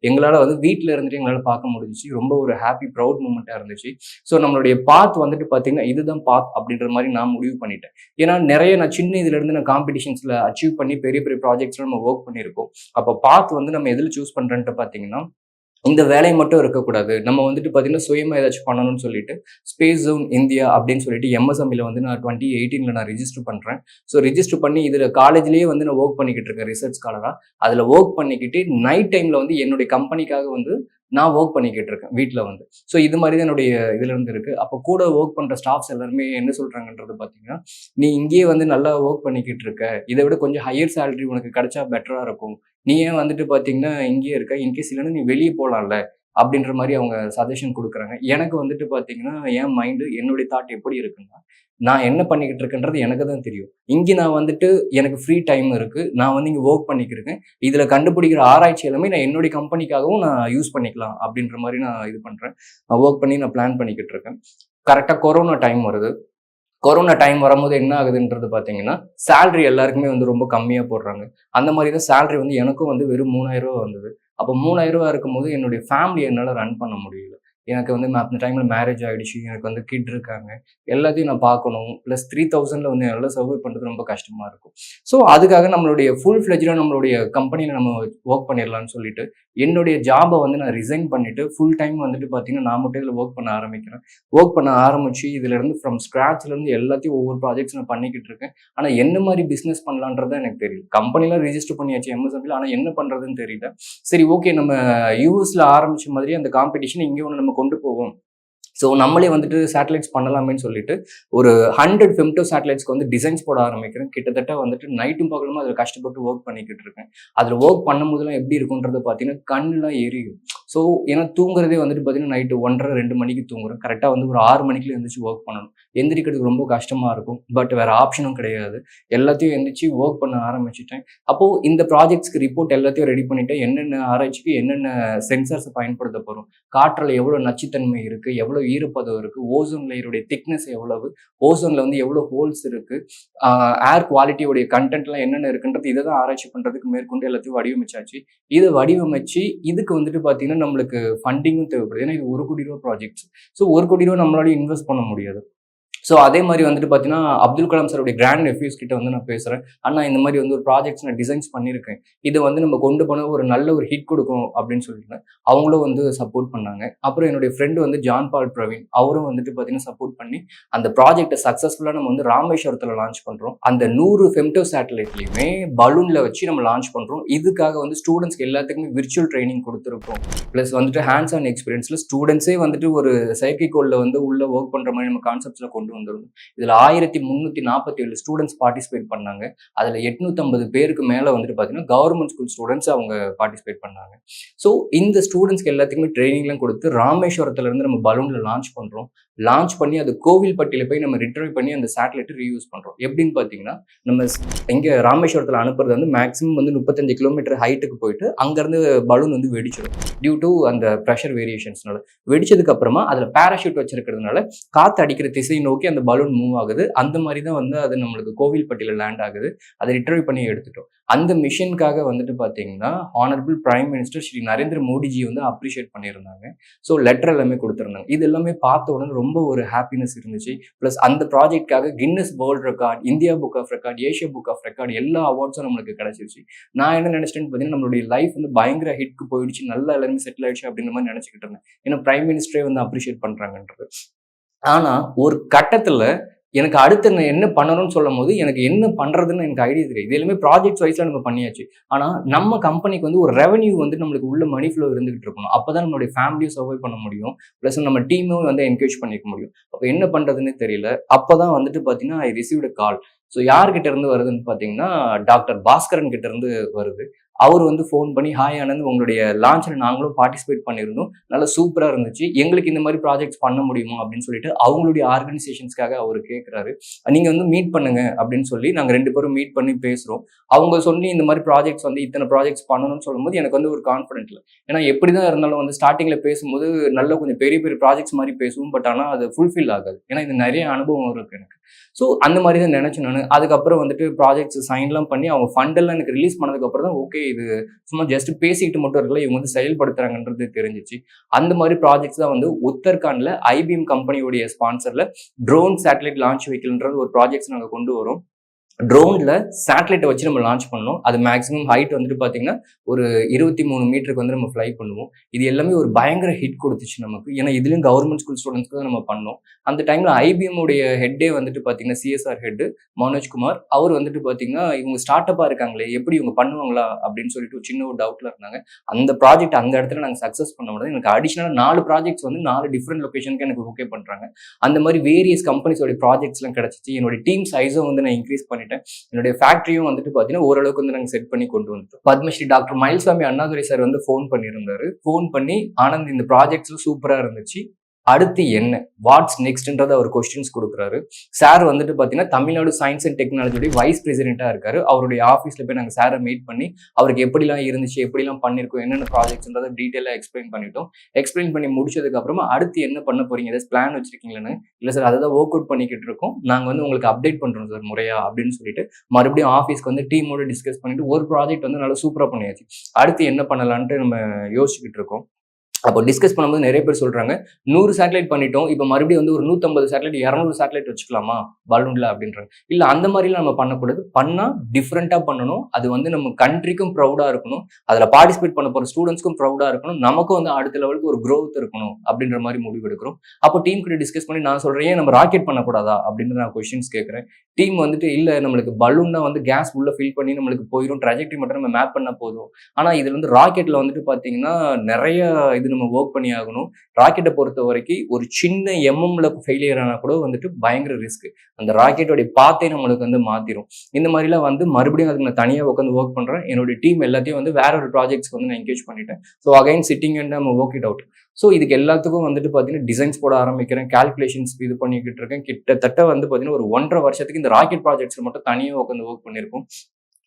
Speaker 1: எங்களால வந்து வீட்ல இருந்துட்டு எங்களால பார்க்க முடிஞ்சுச்சு. ரொம்ப ஒரு ஹாப்பி ப்ரவுட் மூமெண்ட்டா இருந்துச்சு. ஸோ நம்மளுடைய பாத் வந்துட்டு பார்த்தீங்கன்னா, இதுதான் பாத் அப்படின்ற மாரி நான் முடிவு பண்ணிட்டேன். ஏன்னா நெறைய நான் சின்ன இதுல இருந்து நான் காம்படிஷன்ஸ்ல அச்சீவ் பண்ணி பெரிய பெரிய ப்ராஜெக்ட்ஸ்ல நம்ம வொர்க் பண்ணியிருக்கோம். அப்ப பாத் வந்து நம்ம எதுல சூஸ் பண்றோன்ட்டு பார்த்தீங்கன்னா, இந்த வேலை மட்டும் இருக்கக்கூடாது. நம்ம வந்துட்டு பார்த்தீங்கன்னா, சுயமா ஏதாச்சும் பண்ணணும்னு சொல்லிட்டு, ஸ்பேஸ் ஜோன் இந்தியா அப்படின்னு சொல்லிட்டு எம்எஸ்எம்இல வந்து நான் 2018ல நான் ரிஜிஸ்டர் பண்றேன். ஸோ ரிஜிஸ்டர் பண்ணி இதுல காலேஜ்லயே வந்து நான் வொர்க் பண்ணிக்கிட்டு இருக்கேன் ரிசர்ச் ஸ்காலரா. அதுல வொர்க் பண்ணிக்கிட்டு நைட் டைம்ல வந்து என்னுடைய கம்பெனிக்காக வந்து நான் வொர்க் பண்ணிக்கிட்டு இருக்கேன் வீட்ல வந்து. ஸோ இது மாரி தான் என்னுடைய இதுல இருந்து இருக்கு. அப்போ கூட வொர்க் பண்ற ஸ்டாஃப்ஸ் எல்லாருமே என்ன சொல்றாங்கன்றது பார்த்தீங்கன்னா, "நீ இங்கேயே வந்து நல்லா வொர்க் பண்ணிக்கிட்டு இருக்க. இத விட கொஞ்சம் ஹையர் சேலரி உனக்கு கிடைச்சா பெட்டரா இருக்கும். நீ ஏன் வந்துட்டு பார்த்தீங்கன்னா, இங்கேயே இருக்க? இன்கேஸ் இல்லன்னா நீ வெளிய போலாம்ல." அப்படின்ற மாரி அவங்க சஜஷன் குடுக்குறாங்க. எனக்கு வந்துட்டு பார்த்தீங்கன்னா, என் மைண்டு என்னுடைய தாட் எப்படி இருக்குன்னா, நான் என்ன பண்ணிக்கிட்டு இருக்கேன்றது எனக்கு தான் தெரியும். இங்க நான் வந்துட்டு எனக்கு ஃப்ரீ டைம் இருக்கு. நான் வந்து இங்க வொர்க் பண்ணிக்கிருக்கேன். இதுல கண்டுபிடிக்கிற ஆராய்ச்சி எல்லாமே நான் என்னுடைய கம்பெனிக்காகவும் நான் யூஸ் பண்ணிக்கலாம் அப்படின்ற மாரி நான் இது பண்றேன். வொர்க் பண்ணி நான் பிளான் பண்ணிக்கிட்டு இருக்கேன். கரெக்ட்டா கொரோனா டைம் வருது. கொரோனா டைம் வரும்போது என்ன ஆகுதுன்றது பார்த்தீங்கன்னா, சேலரி எல்லாருக்குமே வந்து ரொம்ப கம்மியா போடுறாங்க. அந்த மாரி தான் சேலரி வந்து எனக்கும் வந்து வெறும் ரூ. 3000 வந்தது. அப்போ ரூ. 3000 இருக்கும்போது என்னுடைய ஃபேமிலிய என்னால ரன் பண்ண முடியல. எனக்கு வந்து அந்த டைம்ல மேரேஜ் ஆயிடுச்சு. எனக்கு வந்து கிட் இருக்காங்க. எல்லாத்தையும் நான் பார்க்கணும். பிளஸ் 3000ல வந்து என்னால சர்வை பண்றது ரொம்ப கஷ்டமா இருக்கும். ஸோ அதுக்காக நம்மளுடைய ஃபுல் ஃப்ளெட்ஜ்டா நம்மளுடைய கம்பெனில நம்ம வொர்க் பண்ணிரலாம்னு சொல்லிட்டு, என்னுடைய ஜாப வந்து நான் ரிசைன் பண்ணிட்டு, ஃபுல் டைம் வந்துட்டு பார்த்தீங்கன்னா, நான் மட்டும் இதுல வொர்க் பண்ண ஆரம்பிக்கிறேன். வொர்க் பண்ண ஆரம்பிச்சு, இதுலருந்து ஃப்ரம் ஸ்க்ராட்ச்லேருந்து எல்லாத்தையும் ஒவ்வொரு ப்ராஜெக்ட்ஸ் நான் பண்ணிக்கிட்டு இருக்கேன். ஆனா என்ன மாரி பிசினஸ் பண்ணலான்றது தான் எனக்கு தெரியல. கம்பெனிலாம் ரிஜிஸ்டர் பண்ணியாச்சு எம்எஸ்எம்ல. ஆனா என்ன பண்றதுன்னு தெரியல. சரி ஓகே, நம்ம யுஎஸ்ல ஆரம்பிச்ச மாதிரியே அந்த காம்படிஷன் இங்கே ஒண்ணு நம்ம கொண்டு போவோம். ஸோ நம்மளே வந்துட்டு சேட்டலைட்ஸ் பண்ணலாமேன்னு சொல்லிட்டு, ஒரு 100 ஃபெம்டோ சேட்டலைட்ஸ்க்கு வந்து டிசைன்ஸ் போட ஆரம்பிக்கிறேன். கிட்டத்தட்ட வந்துட்டு நைட்டும் பகலுமா அதில கஷ்டப்பட்டு வொர்க் பண்ணிக்கிட்டு இருக்கேன். அதில வொர்க் பண்ணும்போதெல்லாம் எப்படி இருக்கும்ன்றத பார்த்தீங்கன்னா, கண்ணுலாம் எரியும். ஸோ ஏன்னா தூங்குறதே வந்துட்டு பார்த்தீங்கன்னா, நைட்டு 1:30, 2 மணிக்கு தூங்குறேன். கரெக்ட்டா வந்து ஒரு 6 மணிக்குள்ள எந்திரிச்சு வொர்க் பண்ணணும். எந்திரிக்கிறதுக்கு ரொம்ப கஷ்டமா இருக்கும். பட் வேற ஆப்ஷனும் கிடையாது. எல்லாத்தையும் எந்திரிச்சு வொர்க் பண்ண ஆரம்பிச்சுட்டேன். அப்போ இந்த ப்ராஜெக்ட்ஸ்க்கு ரிப்போர்ட் எல்லாத்தையும் ரெடி பண்ணிட்டேன். என்னென்ன ஆராய்ச்சிக்கு என்னென்ன சென்சார்ஸ பயன்படுத்த போறோம். காற்றுல எவ்வளோ நச்சுத்தன்மை இருக்கு, எவ்வளோ ஈரப்பதம் இருக்கு, ஓசோன் லேயருடைய திக்னஸ் எவ்வளவு, ஓசோன்ல வந்து எவ்வளோ ஹோல்ஸ் இருக்கு, ஏர் குவாலிட்டியோடைய கண்டென்ட்லாம் என்னென்ன இருக்குன்றது இதை தான் ஆராய்ச்சி பண்றதுக்கு மேற்கொண்டு எல்லாத்தையும் வடிவமைச்சாச்சு. இதை வடிவமைச்சு இதுக்கு வந்துட்டு பார்த்தீங்கன்னா நம்மளுக்கு ஃபண்டிங்கும் தேவைப்படுது. ஏன்னா இது ₹1 கோடி ப்ராஜெக்ட்ஸ். ஸோ ₹1 கோடி நம்மளால இன்வெஸ்ட் பண்ண முடியாது. ஸோ அதே மாதிரி வந்துட்டு பார்த்தீங்கன்னா, அப்துல் கலாம் சாருடைய கிராண்ட் நெஃப்யூஸ் கிட்ட வந்து நான் பேசுறேன். அண்ணா இந்த மாதிரி வந்து ஒரு ப்ராஜெக்ட்ஸ் நான் டிசைன்ஸ் பண்ணியிருக்கேன். இத வந்து நம்ம கொண்டு போனா ஒரு நல்ல ஒரு ஹிட் கொடுக்கும் அப்படின்னு சொல்லியிருந்தேன். அவங்களும் வந்து சப்போர்ட் பண்ணாங்க. அப்புறம் என்னுடைய ஃப்ரெண்ட் வந்து ஜான் பால் பிரவீன் அவரும் வந்துட்டு பார்த்தீங்கன்னா சப்போர்ட் பண்ணி அந்த ப்ராஜெக்ட்டை சக்ஸஸ்ஃபுல்லா நம்ம வந்து ராமேஸ்வரத்துல லான்ச் பண்றோம். அந்த 100 ஃபெம்டோ சேட்டலைட்லயுமே பலூன்ல வச்சு நம்ம லான்ச் பண்றோம். இதுக்காக வந்து ஸ்டூடெண்ட்ஸ்க்கு எல்லாத்துக்குமே விர்ச்சுவல் ட்ரைனிங் கொடுத்துருக்கோம். பிளஸ் வந்துட்டு ஹேண்ட்ஸ் ஆன் எக்ஸ்பீரியன்ஸ்ல ஸ்டூடெண்ட்ஸே வந்துட்டு ஒரு செயற்கைக்கோள்ல வந்து உள்ள ஒர்க் பண்ற மாதிரி நம்ம கான்செப்ட்ஸ்ல கொண்டு வந்துருந்தோம். இதுல 1347 ஸ்டூடெண்ட்ஸ் பார்ட்டிசிபேட் பண்ணாங்க. அதுல 850 பேருக்கு மேல வந்துட்டு பாத்தீங்கன்னா கவர்மெண்ட் ஸ்கூல் ஸ்டூடெண்ட்ஸ் அவங்க பார்ட்டிசிபேட் பண்ணாங்க. ஸோ இந்த ஸ்டூடெண்ட்ஸ்க்கு எல்லாத்துக்குமே ட்ரைனிங்லாம் கொடுத்து ராமேஸ்வரத்துல இருந்து நம்ம பலூன்ல லான்ச் பண்றோம். லான்ச் பண்ணி அது கோவில்பட்டியில போய் நம்ம ரிட்ரைவ் பண்ணி அந்த சேட்டலைட் ரீயூஸ் பண்றோம். எப்படின்னு பாத்தீங்கன்னா, நம்ம இங்க ராமேஸ்வரத்துல அனுப்புறது வந்து மேக்ஸிமம் வந்து 35 கிலோமீட்டர் ஹைட்டுக்கு போயிட்டு அங்கிருந்து பலூன் வந்து வெடிச்சிடும். டியூ டு அந்த ப்ரெஷர் வேரியேஷன்ஸ்னால. வெடிச்சதுக்கு அப்புறமா அதுல பேராஷூட் வச்சிருக்கிறதுனால காத்து அடிக்கிற திசை நோக்கி அந்த பலூன் மூவ் ஆகுது. அந்த மாதிரி தான் வந்து அது நம்மளுக்கு கோவில்பட்டியில லேண்ட் ஆகுது. அதை ரிட்ரைவ் பண்ணி எடுத்துட்டோம். அந்த மிஷனுக்காக வந்துட்டு பாத்தீங்கன்னா, honourable prime minister Shri Narendra Modiji வந்து அப்ரிஷியேட் பண்ணியிருந்தாங்க. ஸோ லெட்டர் எல்லாமே கொடுத்துருந்தாங்க. இது எல்லாமே பார்த்த உடனே ரொம்ப ஒரு ஹாப்பினஸ் இருந்துச்சு. பிளஸ் அந்த ப்ராஜெக்ட்காக Guinness world record, India book of record, Asia book of record எல்லா அவார்ட்ஸும் நம்மளுக்கு கிடைச்சிருச்சு. நான் என்ன நினைச்சிட்டேன்னு பார்த்தீங்கன்னா, நம்மளுடைய லைஃப் வந்து பயங்கர ஹிட்க்கு போயிடுச்சு, நல்லா எல்லாருமே செட்டில் ஆயிடுச்சு அப்படின்ற மாதிரி நினைச்சுக்கிட்டு இருந்தேன். ஏன்னா பிரைம் மினிஸ்டரே வந்து அப்ரிஷியேட் பண்றாங்கன்றது. ஆனா ஒரு கட்டத்துல எனக்கு அடுத்து நான் என்ன பண்ணணும்னு சொல்லும்போது எனக்கு என்ன பண்றதுன்னு எனக்கு ஐடியா தெரியும். இது எல்லாமே ப்ராஜெக்ட் வைஸ்ல நம்ம பண்ணியாச்சு. ஆனா நம்ம கம்பெனிக்கு வந்து ஒரு ரெவன்யூ வந்து நம்மளுக்கு உள்ள மணி ஃப்ளோ இருந்துகிட்டு இருக்கணும். அப்பதான் நம்மளுடைய ஃபேமிலியும் சர்வை பண்ண முடியும். பிளஸ் நம்ம டீமும் வந்து என்கரேஜ் பண்ணிக்க முடியும். அப்ப என்ன பண்றதுன்னு தெரியல. அப்பதான் வந்துட்டு பாத்தீங்கன்னா ஐ ரிசீவ்ட் கால். ஸோ யார்கிட்ட இருந்து வருதுன்னு பாத்தீங்கன்னா, டாக்டர் பாஸ்கரன் கிட்ட இருந்து வருது. அவர் வந்து ஃபோன் பண்ணி, ஹாய் ஆனந்த், உங்களுடைய லான்ச்ல நாங்களும் பார்ட்டிசிபேட் பண்ணியிருந்தோம், நல்லா சூப்பரா இருந்துச்சு, எங்களுக்கு இந்த மாதிரி ப்ராஜெக்ட்ஸ் பண்ண முடியுமா அப்படின்னு சொல்லிட்டு அவங்களுடைய ஆர்கனைசேஷன்ஸ்க்காக அவர் கேட்கிறாரு. நீங்க வந்து மீட் பண்ணுங்க அப்படின்னு சொல்லி நாங்க 2 பேரும் மீட் பண்ணி பேசுறோம். அவங்க சொல்லி இந்த மாதிரி ப்ராஜெக்ட்ஸ் வந்து இத்தனை ப்ராஜெக்ட்ஸ் பண்ணணும்னு சொல்லும்போது எனக்கு வந்து ஒரு கான்ஃபிடென்ட் இல்லை. ஏன்னா எப்படிதான் இருந்தாலும் வந்து ஸ்டார்டிங்ல பேசும்போது நல்ல கொஞ்சம் பெரிய பெரிய ப்ராஜெக்ட்ஸ் மாதிரி பேசுவோம். பட் ஆனால் அது ஃபுல்ஃபில் ஆகாது. ஏன்னா இது நிறைய அனுபவம் இருக்கு எனக்கு. ஸோ அந்த மாதிரி தான் நினைச்சேன் நான். அதுக்கப்புறம் வந்துட்டு ப்ராஜெக்ட்ஸ் சைன்லாம் பண்ணி அவங்க ஃபண்டெல்லாம் எனக்கு ரிலீஸ் பண்ணதுக்கு அப்புறம் தான் ஓகே, இது சும்மா ஜஸ்ட் பேசிக்கிட்டு மட்டும் இருக்கல, இவங்க வந்து செயல்படுத்துறாங்கன்றது தெரிஞ்சிச்சு. அந்த மாதிரி ப்ராஜெக்ட்ஸ் தான் வந்து உத்தரகாண்ட்ல ஐபிஎம் கம்பெனியோடைய ஸ்பான்சர்ல ட்ரோன் சேட்டலைட் லான்ச் வெஹிக்கிள்ன்றது ஒரு ப்ராஜெக்ட்ஸ் நாங்கள் கொண்டு வரோம். ட்ரோன்ல சேட்டலைட்டை வச்சு நம்ம லான்ச் பண்ணோம். அது மேக்ஸிமம் ஹைட் வந்துட்டு பார்த்தீங்கன்னா ஒரு 23 மீட்டருக்கு வந்து நம்ம ஃப்ளை பண்ணுவோம். இது எல்லாமே ஒரு பயங்கர ஹிட் கொடுத்துச்சு நமக்கு. ஏன்னா இதுலயும் கவர்மெண்ட் ஸ்கூல் ஸ்டூடெண்ட்ஸ்க்கு தான் நம்ம பண்ணோம். அந்த டைம்ல ஐபிஎம் உடைய ஹெட்டே வந்துட்டு பார்த்தீங்கன்னா சிஎஸ்ஆர் ஹெட் மனோஜ்குமார், அவர் வந்துட்டு பார்த்தீங்கன்னா இவங்க ஸ்டார்ட் அப்பா இருக்காங்களே, எப்படி இவங்க பண்ணுவாங்களா அப்படின்னு சொல்லிட்டு ஒரு சின்ன ஒரு டவுட்ல இருந்தாங்க. அந்த ப்ராஜெக்ட் அந்த இடத்துல நாங்கள் சக்ஸஸ் பண்ண முடியாது. எனக்கு அடிஷனலாக 4 ப்ராஜெக்ட்ஸ் வந்து 4 டிஃப்ரெண்ட் லொகேஷனுக்கு எனக்கு ஓகே பண்றாங்க. அந்த மாதிரி வேரியஸ் கம்பெனிஸோட ப்ராஜெக்ட்ஸ் எல்லாம் கிடைச்சிச்சு. என்னோட டீம் சைஸும் வந்து நான் இன்க்ரீஸ் பண்ணிட்டேன். என்னுடைய ஃபேக்டரியும் வந்துட்டு பாத்தீங்கன்னா ஓரளவுக்கு வந்து நாங்க செட் பண்ணி கொண்டு வந்துட்டோம். பத்மஸ்ரீ டாக்டர் மயில்சாமி அண்ணாதுரை சார் வந்து ஃபோன் பண்ணியிருந்தாரு. ஃபோன் பண்ணி, ஆனந்த் இந்த ப்ராஜெக்ட்ஸ் சூப்பரா இருந்துச்சு, அடுத்து என்ன, வாட்ஸ் நெக்ஸ்ட்ன்றத அவர் கொஸ்டின்ஸ் கொடுக்குறாரு. சார் வந்துட்டு பாத்தீங்கன்னா தமிழ்நாடு சயின்ஸ் அண்ட் டெக்னாலஜியோட வைஸ் பிரசிடென்ட்டா இருக்காரு. அவருடைய ஆஃபீஸ்ல போய் நாங்கள் சாரை மீட் பண்ணி அவருக்கு எப்படிலாம் இருந்துச்சு, எப்படிலாம் பண்ணிருக்கோம், என்னென்ன ப்ராஜெக்ட்ஸ்ன்றதை டீட்டெயிலாக எக்ஸ்பிளைன் பண்ணிட்டோம். எக்ஸ்பிளைன் பண்ணி முடிச்சதுக்கு அப்புறமா அடுத்து என்ன பண்ண போறீங்க, ஏதாவது பிளான் வச்சிருக்கீங்களான்னு, இல்லை சார் அதை தான் ஒர்க் அவுட் பண்ணிக்கிட்டு இருக்கோம், நாங்கள் வந்து உங்களுக்கு அப்டேட் பண்றோம் சார் முறையா அப்படின்னு சொல்லிட்டு மறுபடியும் ஆஃபீஸ்க்கு வந்து டீமோட டிஸ்கஸ் பண்ணிட்டு ஒரு ப்ராஜெக்ட் வந்து நல்லா சூப்பரா பண்ணியாச்சு. அடுத்து என்ன பண்ணலான்ட்டு நம்ம யோசிச்சுக்கிட்டு இருக்கோம். அப்போ டிஸ்கஸ் பண்ணும்போது நிறைய பேர் சொல்றாங்க, 100 சேட்டலைட் பண்ணிட்டோம், இப்போ மறுபடியும் வந்து ஒரு 150 சேட்டலைட் 200 சேட்டலைட் வச்சுக்கலாமா பலூன்ல அப்படின்றாங்க. இல்ல அந்த மாதிரிலாம் நம்ம பண்ணக்கூடாது. பண்ணா டிஃப்ரெண்டா பண்ணணும். அது வந்து நம்ம கண்ட்ரிக்கும் ப்ரௌடா இருக்கணும், அதுல பார்ட்டிசிபேட் பண்ண போற ஸ்டூடெண்ட்ஸ்க்கும் ப்ரௌடா இருக்கணும், நமக்கும் வந்து அடுத்த லெவலுக்கு ஒரு க்ரோத் இருக்கணும் அப்படின்ற மாதிரி முடிவு எடுக்கிறோம். அப்போ டீம் கிட்ட டிஸ்கஸ் பண்ணி நான் சொல்றேன், ஏன் நம்ம ராக்கெட் பண்ணக்கூடாதா அப்படின்னு நான் கொஸ்டின்ஸ் கேட்கிறேன். டீம் வந்துட்டு இல்ல, நம்மளுக்கு பலூன்னா வந்து கேஸ் உள்ள ஃபில் பண்ணி நம்மளுக்கு போயிடும், ட்ராஜெக்டரி மட்டும் நம்ம மேப் பண்ணா போதும். ஆனா இதுல வந்து ராக்கெட்ல வந்துட்டு பாத்தீங்கன்னா நிறைய இது நம்ம ஒர்க் பண்ணி ஆகணும். ராக்கெட்டை பொறுத்த வரைக்கும் ஒரு சின்ன எம்எம்ல ஃபெயிலியர் ஆனா கூட வந்துட்டு பயங்கர ரிஸ்க். அந்த ராக்கெட்டோட பாத்தே நம்மளுக்கு வந்து மாத்திரும். இந்த மாதிரிலாம் வந்து மறுபடியும் அதுக்கு நான் தனியாக உட்காந்து ஒர்க் பண்றேன். என்னோட டீம் எல்லாத்தையும் வந்து வேற ஒரு ப்ராஜெக்ட்ஸ்க்கு வந்து நான் என்கேஜ் பண்ணிட்டேன். ஸோ அகைன் சிட்டிங் அண்ட் நம்ம ஒர்க் இட் அவுட். ஸோ இதுக்கு எல்லாத்துக்கும் வந்துட்டு பார்த்தீங்கன்னா டிசைன்ஸ் போட ஆரம்பிக்கிறேன், கால்குலேஷன்ஸ் இது பண்ணிக்கிட்டு இருக்கேன். கிட்டத்தட்ட வந்து பார்த்தீங்கன்னா ஒரு 1.5 வருஷத்துக்கு இந்த ராக்கெட் ப்ராஜெக்ட்ஸ் மட்டும் தனியாக உட்காந்து ஒர்க் பண்ணியிருக்கோம்.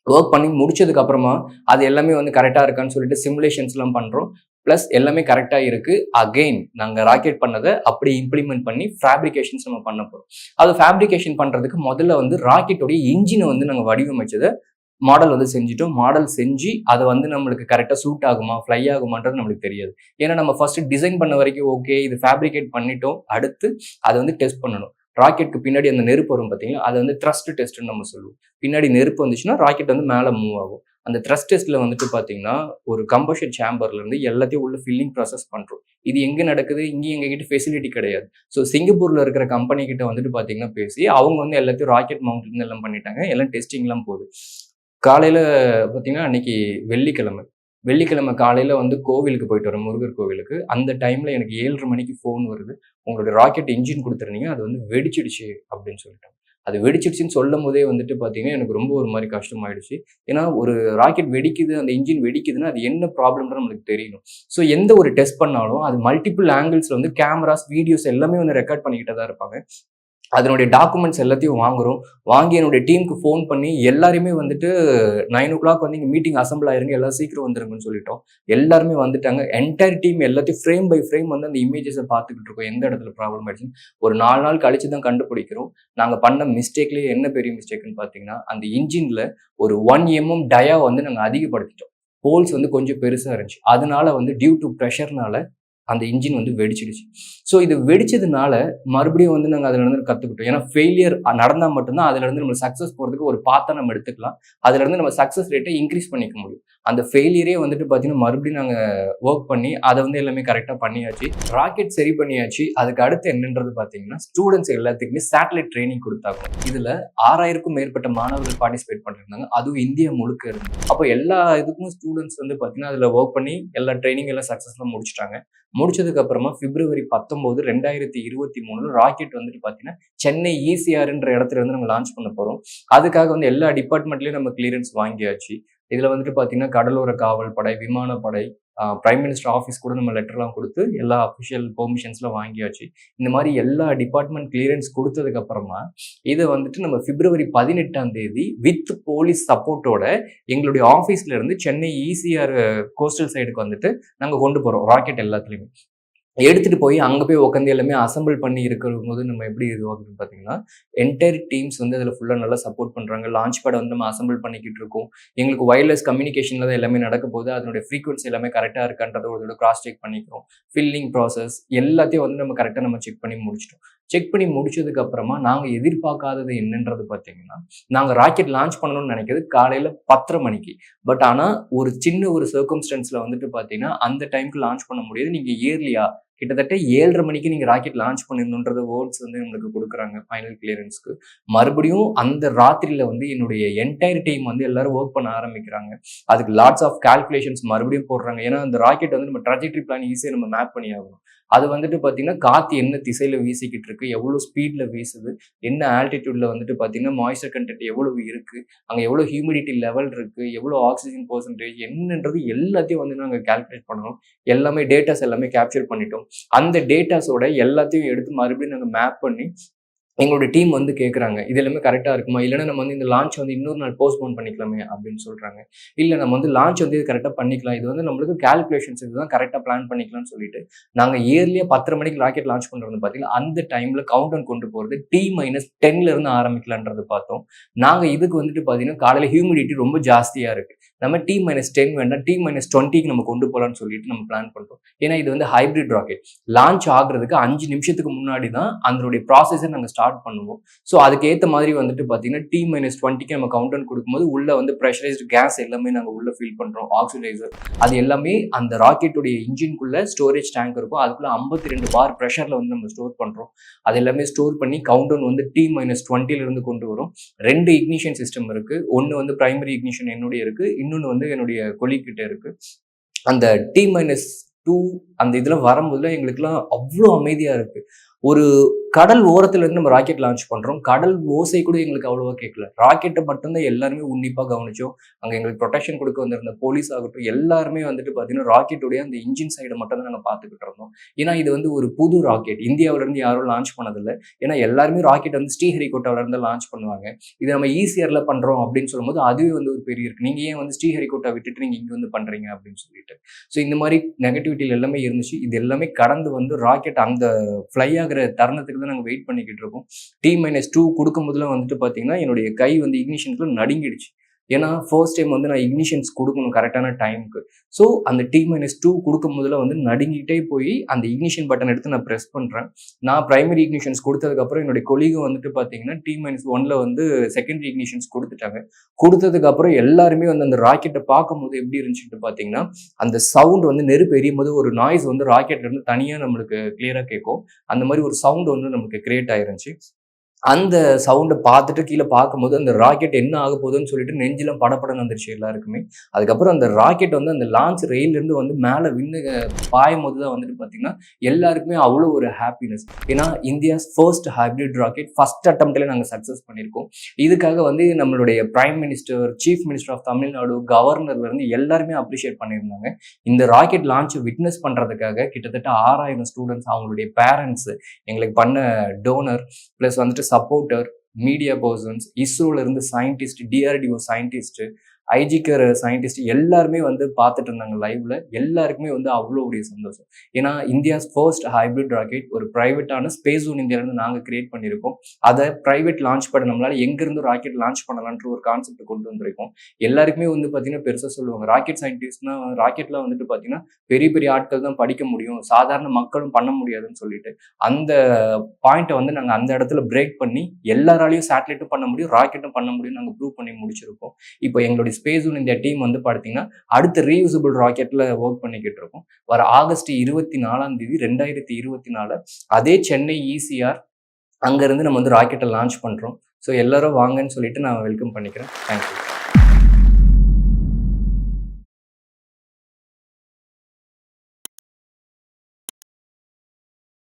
Speaker 1: ஒர்க் பண்ணி முடிச்சதுக்கு அப்புறமா அது எல்லாமே வந்து கரெக்டா இருக்கான்னு சொல்லிட்டு சிமுலேஷன்ஸ் எல்லாம் பண்றோம். பிளஸ் எல்லாமே கரெக்டா இருக்கு. அகெயின் நாங்க ராக்கெட் பண்ணதை அப்படி இம்ப்ளிமெண்ட் பண்ணி ஃபேப்ரிகேஷன்ஸ் நம்ம பண்ண போறோம். அது ஃபேப்ரிகேஷன் பண்றதுக்கு முதல்ல வந்து ராக்கெட்டோடைய இன்ஜினை வந்து நாங்க வடிவமைச்சதை மாடல் வந்து செஞ்சுட்டோம். மாடல் செஞ்சு அதை வந்து நம்மளுக்கு கரெக்டாக சூட் ஆகுமா, ஃப்ளை ஆகுமான்றது நம்மளுக்கு தெரியாது. ஏன்னா நம்ம ஃபர்ஸ்ட் டிசைன் பண்ண வரைக்கும் ஓகே, இது ஃபேப்ரிகேட் பண்ணிட்டோம். அடுத்து அதை வந்து டெஸ்ட் பண்ணணும். ராக்கெட்டுக்கு பின்னாடி அந்த நெருப்பு வரும் பார்த்தீங்களா, அதை வந்து த்ரஸ்ட் டெஸ்ட்னு நம்ம சொல்லுவோம். பின்னாடி நெருப்பு வந்துச்சுன்னா ராக்கெட் வந்து மேலே மூவ் ஆகும். அந்த த்ரஸ்ட் டெஸ்ட்ல வந்துட்டு பார்த்தீங்கன்னா, ஒரு கம்பஷன் சேம்பர்ல இருந்து எல்லாத்தையும் உள்ள ஃபில்லிங் ப்ராசஸ் பண்றோம். இது எங்க நடக்குது? இங்கேயும் எங்ககிட்ட ஃபெசிலிட்டி கிடையாது. ஸோ சிங்கப்பூர்ல இருக்கிற கம்பெனி கிட்ட வந்துட்டு பார்த்தீங்கன்னா பேசி, அவங்க வந்து எல்லாத்தையும் ராக்கெட் மவுண்ட்ல எல்லாம் பண்ணிட்டாங்க. எல்லாம் டெஸ்டிங்லாம் போகுது. காலையில பார்த்தீங்கன்னா, அன்னைக்கு வெள்ளிக்கிழமை. வெள்ளிக்கிழமை காலையில வந்து கோவிலுக்கு போயிட்டு வரேன், முருகர் கோவிலுக்கு. அந்த டைம்ல எனக்கு 7:30 மணிக்கு ஃபோன் வருது. உங்களுடைய ராக்கெட் என்ஜின் குடுத்துருந்தீங்க. அது வந்து வெடிச்சிடுச்சு அப்படின்னு சொல்லிட்டாங்க. அது வெடிச்சிடுச்சுன்னு சொல்லும்போதே வந்துட்டு பார்த்தீங்கன்னா, எனக்கு ரொம்ப ஒரு மாரி கஷ்டமாயிடுச்சு. ஏன்னா, ஒரு ராக்கெட் வெடிக்குது, அந்த என்ஜின் வெடிக்குதுன்னா, அது என்ன ப்ராப்ளம்ன்றது நம்மளுக்கு தெரியணும். ஸோ எந்த ஒரு டெஸ்ட் பண்ணாலும், அது மல்டிபிள் ஆங்கிள்ஸ்ல வந்து கேமராஸ், வீடியோஸ் எல்லாமே வந்து ரெக்கார்ட் பண்ணிக்கிட்டு தான் இருப்பாங்க. அதனுடைய டாக்குமெண்ட்ஸ் எல்லாத்தையும் வாங்குறோம். வாங்கி என்னுடைய டீமுக்கு ஃபோன் பண்ணி எல்லாரையுமே வந்துட்டு 9:00 வந்து இங்க மீட்டிங் அசெம்பிள் ஆயிருங்க. எல்லாரும் சீக்கிரம் வந்துருங்கன்னு சொல்லிட்டோம். எல்லாருமே வந்துட்டாங்க. என்டையர் டீம் எல்லாத்தையும் ஃப்ரேம் பை ஃப்ரேம் வந்து அந்த இமேஜஸ பார்த்துக்கிட்டு இருக்கோம். எந்த இடத்துல ப்ராப்ளம் ஆயிடுச்சுன்னு. ஒரு 4 நாள் கழிச்சு தான் கண்டுபிடிக்கிறோம். நாங்க பண்ண மிஸ்டேக்லயே என்ன பெரிய மிஸ்டேக்ன்னு பார்த்தீங்கன்னா, அந்த இன்ஜின்ல ஒரு 1 டயா வந்து நாங்க அதிகப்படுத்திட்டோம். ஹோல்ஸ் வந்து கொஞ்சம் பெருசா இருந்துச்சு. அதனால வந்து டியூ டூ பிரஷர்னால அந்த இன்ஜின் வந்து வெடிச்சிடுச்சு. ஸோ இது வெடிச்சதுனால மறுபடியும் வந்து நாங்க அதுல இருந்து கத்துக்கிட்டோம். ஏன்னா ஃபெயிலியர் நடந்தா மட்டும்தான் அதுல இருந்து நம்ம சக்சஸ் போறதுக்கு ஒரு பாத்தா நம்ம எடுத்துக்கலாம். அதுல இருந்து நம்ம சக்சஸ் ரேட்டை இன்க்ரீஸ் பண்ணிக்க முடியும். அந்த ஃபெயிலியரே வந்துட்டு பார்த்தீங்கன்னா, மறுபடியும் நாங்க வொர்க் பண்ணி அதை வந்து எல்லாமே கரெக்டா பண்ணியாச்சு. ராக்கெட் சரி பண்ணியாச்சு. அதுக்கு அடுத்து என்னன்றது பார்த்தீங்கன்னா, ஸ்டூடெண்ட்ஸ் எல்லாத்துக்குமே சேட்டலைட் ட்ரெய்னிங் குடுத்தாங்க. இதுல 6000க்கும் மேற்பட்ட மாணவர்கள் பார்ட்டிசிபேட் பண்ணிருந்தாங்க. அதுவும் இந்தியா முழுக்க இருந்து. அப்போ எல்லா இதுக்கும் ஸ்டூடெண்ட்ஸ் வந்து பார்த்தீங்கன்னா, அதுல வொர்க் பண்ணி எல்லா ட்ரெய்னிங் எல்லாம் சக்சஸ்ஃபுல்லா முடிச்சுட்டாங்க. முடிச்சதுக்கு அப்புறமா பிப்ரவரி 19, 2023 ராக்கெட் வந்துட்டு பார்த்தீங்கன்னா, சென்னை ஈசிஆர்ன்ற இடத்துல இருந்து நம்ம லான்ச் பண்ண போறோம். அதுக்காக வந்து எல்லா டிபார்ட்மெண்ட்லயும் நம்ம கிளியரன்ஸ் வாங்கியாச்சு. இதுல வந்துட்டு பார்த்தீங்கன்னா, கடலோர காவல் படை, விமானப்படை, பிரைம் மினிஸ்டர் ஆஃபீஸ் கூட நம்ம லெட்டர்லாம் கொடுத்து எல்லா அஃபிஷியல் பெர்மிஷன்ஸ்லாம் வாங்கியாச்சு. இந்த மாதிரி எல்லா டிபார்ட்மெண்ட் கிளியரன்ஸ் கொடுத்ததுக்கு அப்புறமா இதை வந்துட்டு நம்ம பிப்ரவரி 18ஆம் தேதி வித் போலீஸ் சப்போர்ட்டோட எங்களுடைய ஆஃபீஸ்ல இருந்து சென்னை ஈசிஆர் கோஸ்டல் சைடுக்கு வந்துட்டு நாங்க கொண்டு போறோம் ராக்கெட் எல்லாத்துலயுமே. எடுத்துட்டு போய் அங்க போய் உட்காந்து எல்லாமே அசெம்பிள் பண்ணி இருக்கும்போது நம்ம எப்படி இதுவாகுதுன்னு பார்த்தீங்கன்னா, என்டையர் டீம்ஸ் வந்து அதில ஃபுல்லா நல்லா சப்போர்ட் பண்றாங்க. லான்ச் பேட வந்து நம்ம அசெம்பிள் பண்ணிக்கிட்டு இருக்கோம். எங்களுக்கு வயர்லெஸ் கம்யூனிகேஷன்ல தான் எல்லாமே நடக்கப்போகுது. அதனுடைய ஃப்ரீக்வன்சி எல்லாமே கரெக்ட்டா இருக்கான்றத ஒரு தடவ கிராஸ் செக் பண்ணிக்கிறோம். ஃபில்லிங் ப்ராசஸ் எல்லாத்தையும் வந்து நம்ம கரெக்ட்டா நம்ம செக் பண்ணி முடிச்சுட்டோம். செக் பண்ணி முடிச்சதுக்கு அப்புறமா நாங்க எதிர்பார்க்காதது என்னன்றது பார்த்தீங்கன்னா, நாங்க ராக்கெட் லான்ச் பண்ணணும்னு நினைக்கிறது காலையில 10:30 மணிக்கு. பட் ஆனா ஒரு சின்ன ஒரு சர்க்கம்ஸ்டன்ஸ்ல வந்துட்டு பார்த்தீங்கன்னா, அந்த டைம்க்கு லான்ச் பண்ண முடியாது. நீங்க இயர்லியா கிட்டத்தட்ட 7:30 மணிக்கு நீங்க ராக்கெட் லான்ச் பண்ணணும்ன்றத வேர்ட்ஸ் வந்து நம்மளுக்கு கொடுக்குறாங்க ஃபைனல் கிளியரன்ஸ்க்கு. மறுபடியும் அந்த ராத்திரியில வந்து என்னுடைய என்டையர் டீம் வந்து எல்லாரும் ஒர்க் பண்ண ஆரம்பிக்கிறாங்க. அதுக்கு லாட்ஸ் ஆஃப் கால்குலேஷன்ஸ் மறுபடியும் போடுறாங்க. ஏன்னா அந்த ராக்கெட் வந்து நம்ம ட்ராஜெக்டரி பிளான் ஈஸியா நம்ம மேப் பண்ணி ஆகணும். அது வந்துட்டு பார்த்தீங்கன்னா, காத்து என்ன திசையில வீசிக்கிட்டு இருக்கு, எவ்வளோ ஸ்பீட்ல வீசுது, என்ன ஆல்டிடியூட்ல வந்துட்டு பார்த்தீங்கன்னா, மாய்ஸ்சர் கண்டென்ட் எவ்வளவு இருக்கு, அங்க எவ்வளோ ஹியூமிடிட்டி லெவல் இருக்கு, எவ்வளோ ஆக்சிஜன் பெர்சன்டேஜ் என்னன்றது எல்லாத்தையும் வந்து நாங்க கால்குலேட் பண்ணணும். எல்லாமே டேட்டாஸ் எல்லாமே கேப்சர் பண்ணிட்டோம். அந்த டேட்டாஸோட எல்லாத்தையும் எடுத்து மறுபடியும் நாங்க மேப் பண்ணி எங்களுடைய டீம் வந்து கேட்குறாங்க. இது எல்லாமே கரெக்ட்டா இருக்குமா? இல்லன்னா நம்ம வந்து இந்த லான்ச் வந்து இன்னொரு நாள் போஸ்ட்போன் பண்ணிக்கலாமே அப்படின்னு சொல்றாங்க. இல்ல நம்ம வந்து லான்ச் வந்து இது கரெக்ட்டா பண்ணிக்கலாம். இது வந்து நம்மளுக்கு கால்குலேஷன்ஸ் இதுதான் கரெக்ட்டா பிளான் பண்ணிக்கலாம்னு சொல்லிட்டு, நாங்க இயர்லியா 10:30 மணிக்கு ராக்கெட் லான்ச் பண்றது பார்த்தீங்கன்னா, அந்த டைம்ல கவுண்ட் டவுன் கொண்டு போறது T-10ல இருந்து ஆரம்பிக்கலான்றத பார்த்தோம். நாங்க இதுக்கு வந்துட்டு பார்த்தீங்கன்னா, காலையில ஹியூமிடிட்டி ரொம்ப ஜாஸ்தியா இருக்கு. நம்ம T-10 வேண்டாம், T-20க்கு நம்ம கொண்டு போலாம்னு சொல்லிட்டு நம்ம பிளான் பண்றோம். ஏன்னா இது வந்து ஹைபிரிட் ராக்கெட். லான்ச் ஆகுறதுக்கு 5 நிமிஷத்துக்கு முன்னாடி தான் அதனுடைய ப்ராசஸர் நாங்க ஸ்டார்ட் பண்ணுவோம். ஸோ அதுக்கு ஏத்த மாதிரி வந்துட்டு பார்த்தீங்கன்னா, T-20க்கு நம்ம கவுண்ட் டவுன் கொடுக்கும்போது உள்ள வந்து பிரஷரைஸ்டு கேஸ் எல்லாமே நாங்க உள்ள ஃபில் பண்றோம். ஆக்சிடைசர் அது எல்லாமே அந்த ராக்கெட்டுடைய இன்ஜின்குள்ள ஸ்டோரேஜ் டேங்க் இருக்கும். அதுக்குள்ள 52 பார் பிரஷர்ல வந்து நம்ம ஸ்டோர் பண்றோம். அது எல்லாமே ஸ்டோர் பண்ணி கவுண்ட் டவுன் வந்து T-20ல இருந்து கொண்டு வரும். 2 இக்னிஷன் சிஸ்டம் இருக்கு. ஒன்னு வந்து பிரைமரி இக்னிஷன் என்னுடைய இருக்கு. இன்னொன்னு வந்து என்னுடைய கொலீக் கிட்ட இருக்கு. அந்த T-2 அந்த இதுல வரும்போதுல எங்களுக்குலாம் அவ்ளோ அமைதியா இருக்கு. ஒரு கடல் ஓரத்துல இருந்து நம்ம ராக்கெட் லான்ச் பண்றோம். கடல் ஓசை கூட எங்களுக்கு அவ்வளவா கேட்கல. ராக்கெட்ட மட்டும் தான் எல்லாருமே உன்னிப்பா கவனிச்சோம். அங்க எங்களுக்கு ப்ரொடெக்ஷன் கொடுக்க வந்திருந்த போலீஸ் ஆகட்டும், எல்லாருமே வந்துட்டு பார்த்தீங்கன்னா, ராக்கெட்டுடைய அந்த இன்ஜின் சைட மட்டும் தான் நாங்க பார்த்துக்கிட்டு இருந்தோம். ஏன்னா இது வந்து ஒரு புது ராக்கெட். இந்தியாவுல இருந்து யாரும் லான்ச் பண்ணதில்ல. ஏன்னா எல்லாருமே ராக்கெட் வந்து ஸ்ரீஹரிகோட்டாவுல இருந்து லான்ச் பண்ணுவாங்க. இது நம்ம ஈசிஆர்ல பண்றோம் அப்படின்னு சொல்லும்போது அதுவே வந்து ஒரு பெரிய இருக்கு. நீங்க ஏன் வந்து ஸ்ரீஹரிகோட்டா விட்டுட்டு நீங்க இங்க வந்து பண்றீங்க அப்படின்னு சொல்லிட்டு. ஸோ இந்த மாதிரி நெகட்டிவிட்டில எல்லாமே இருந்துச்சு. இது எல்லாமே கடந்து வந்து ராக்கெட் அந்த ஃப்ளை ஆகுற தருணத்துக்கு தான் நாங்க வெயிட் பண்ணிக்கிட்டு இருக்கோம். T-2 கொடுக்கும்போதுலாம் வந்துட்டு பார்த்தீங்கன்னா, என்னுடைய கை வந்து இக்னிஷனுக்குள்ள நடுங்கிடுச்சு. ஏன்னா ஃபர்ஸ்ட் டைம் வந்து நான் இக்னிஷன்ஸ் கொடுக்கணும் கரெக்டான டைமுக்கு. ஸோ அந்த T-2 கொடுக்கும் போதுல வந்து நடுங்கிட்டே போய் அந்த இக்னிஷன் பட்டன் எடுத்து நான் ப்ரெஸ் பண்ணுறேன். நான் பிரைமரி இக்னிஷன்ஸ் கொடுத்ததுக்கப்புறம் என்னுடைய கொலீகும் வந்துட்டு பார்த்தீங்கன்னா T-1ல வந்து செகண்டரி இக்னிஷன்ஸ் கொடுத்துட்டாங்க. கொடுத்ததுக்கப்புறம் எல்லாருமே வந்து அந்த ராக்கெட்டை பார்க்கும்போது எப்படி இருந்துச்சுட்டு பார்த்தீங்கன்னா, அந்த சவுண்ட் வந்து நெருப்பு எரியும்போது ஒரு நாய்ஸ் வந்து ராக்கெட்ல இருந்து தனியாக நம்மளுக்கு கிளியராக கேட்கும். அந்த மாதிரி ஒரு சவுண்ட் வந்து நமக்கு கிரியேட் ஆயிருந்துச்சு. அந்த சவுண்ட பார்த்துட்டு கீழ பார்க்கும்போது, அந்த ராக்கெட் என்ன ஆக போகுதுன்னு சொல்லிட்டு நெஞ்செல்லாம் படபடன்னு வந்துருச்சு எல்லாருக்குமே. அதுக்கப்புறம் அந்த ராக்கெட் வந்து அந்த லான்ச் ரெயில்லேருந்து வந்து மேல விண்ணு பாயும்போது தான் வந்துட்டு பார்த்தீங்கன்னா, எல்லாருக்குமே அவ்வளோ ஒரு ஹாப்பினஸ். ஏன்னா India's first hybrid rocket first அட்டெம்ப்ட்ல நாங்க சக்சஸ் பண்ணியிருக்கோம். இதுக்காக வந்து நம்மளுடைய prime minister, chief minister of Tamil Nadu, கவர்னர்லேருந்து எல்லாருமே அப்ரிஷியேட் பண்ணியிருந்தாங்க. இந்த ராக்கெட் லான்ச்ச விட்னஸ் பண்றதுக்காக கிட்டத்தட்ட 6000 ஸ்டூடண்ட்ஸ், அவங்களுடைய பேரண்ட்ஸ், எங்களுக்கு பண்ண டோனர், பிளஸ் வந்துட்டு சப்போர்ட்டர், மீடியா பர்சன்ஸ், இஸ்ரோல இருந்து சயின்டிஸ்ட், DRDO சயின்டிஸ்ட், ஐஜிகர் சயின்டிஸ்ட் எல்லாருமே வந்து பார்த்துட்டு இருந்தாங்க லைவ்ல. எல்லாருக்குமே வந்து அவ்வளோ ஒரு சந்தோஷம். ஏன்னா இந்தியாஸ் ஃபர்ஸ்ட் ஹைப்ரிட் ராக்கெட் ஒரு பிரைவேட்டான ஸ்பேஸ் ஒன் இந்தியாவிலிருந்து நாங்கள் கிரியேட் பண்ணியிருக்கோம். அதை பிரைவேட் லான்ச் பண்ண நம்மளால எங்கிருந்து ராக்கெட் லான்ச் பண்ணலான்ற ஒரு கான்செப்ட் கொண்டு வந்திருக்கோம். எல்லாருக்குமே வந்து பார்த்தீங்கன்னா பெருசாக சொல்லுவாங்க, ராக்கெட் சயின்டிஸ்ட்னா ராக்கெட்லாம் வந்துட்டு பார்த்தீங்கன்னா பெரிய பெரிய ஆட்கள் தான் படிக்க முடியும், சாதாரண மக்களும் பண்ண முடியாதுன்னு சொல்லிட்டு அந்த பாயிண்ட்டை வந்து நாங்கள் அந்த இடத்துல பிரேக் பண்ணி எல்லாராலையும் சேட்டலைட்டும் பண்ண முடியும், ராக்கெட்டும் பண்ண முடியும் நாங்கள் ப்ரூவ் பண்ணி முடிச்சிருக்கோம். இப்போ எங்களுடைய ஸ்பேஸ் ஒன் இந்தியா டீம் வந்து பார்த்தீங்கன்னா அடுத்த ரீயூசபிள் ராக்கெட்ல ஒர்க் பண்ணிக்கிட்டு இருக்கோம். வர ஆகஸ்ட் 24ஆம் தேதி 2024 அதே சென்னை ECR அங்கேருந்து நம்ம வந்து ராக்கெட்டை லான்ச் பண்ணுறோம். ஸோ எல்லாரும் வாங்கன்னு சொல்லிட்டு நான் வெல்கம் பண்ணிக்கிறேன். தேங்க்யூ.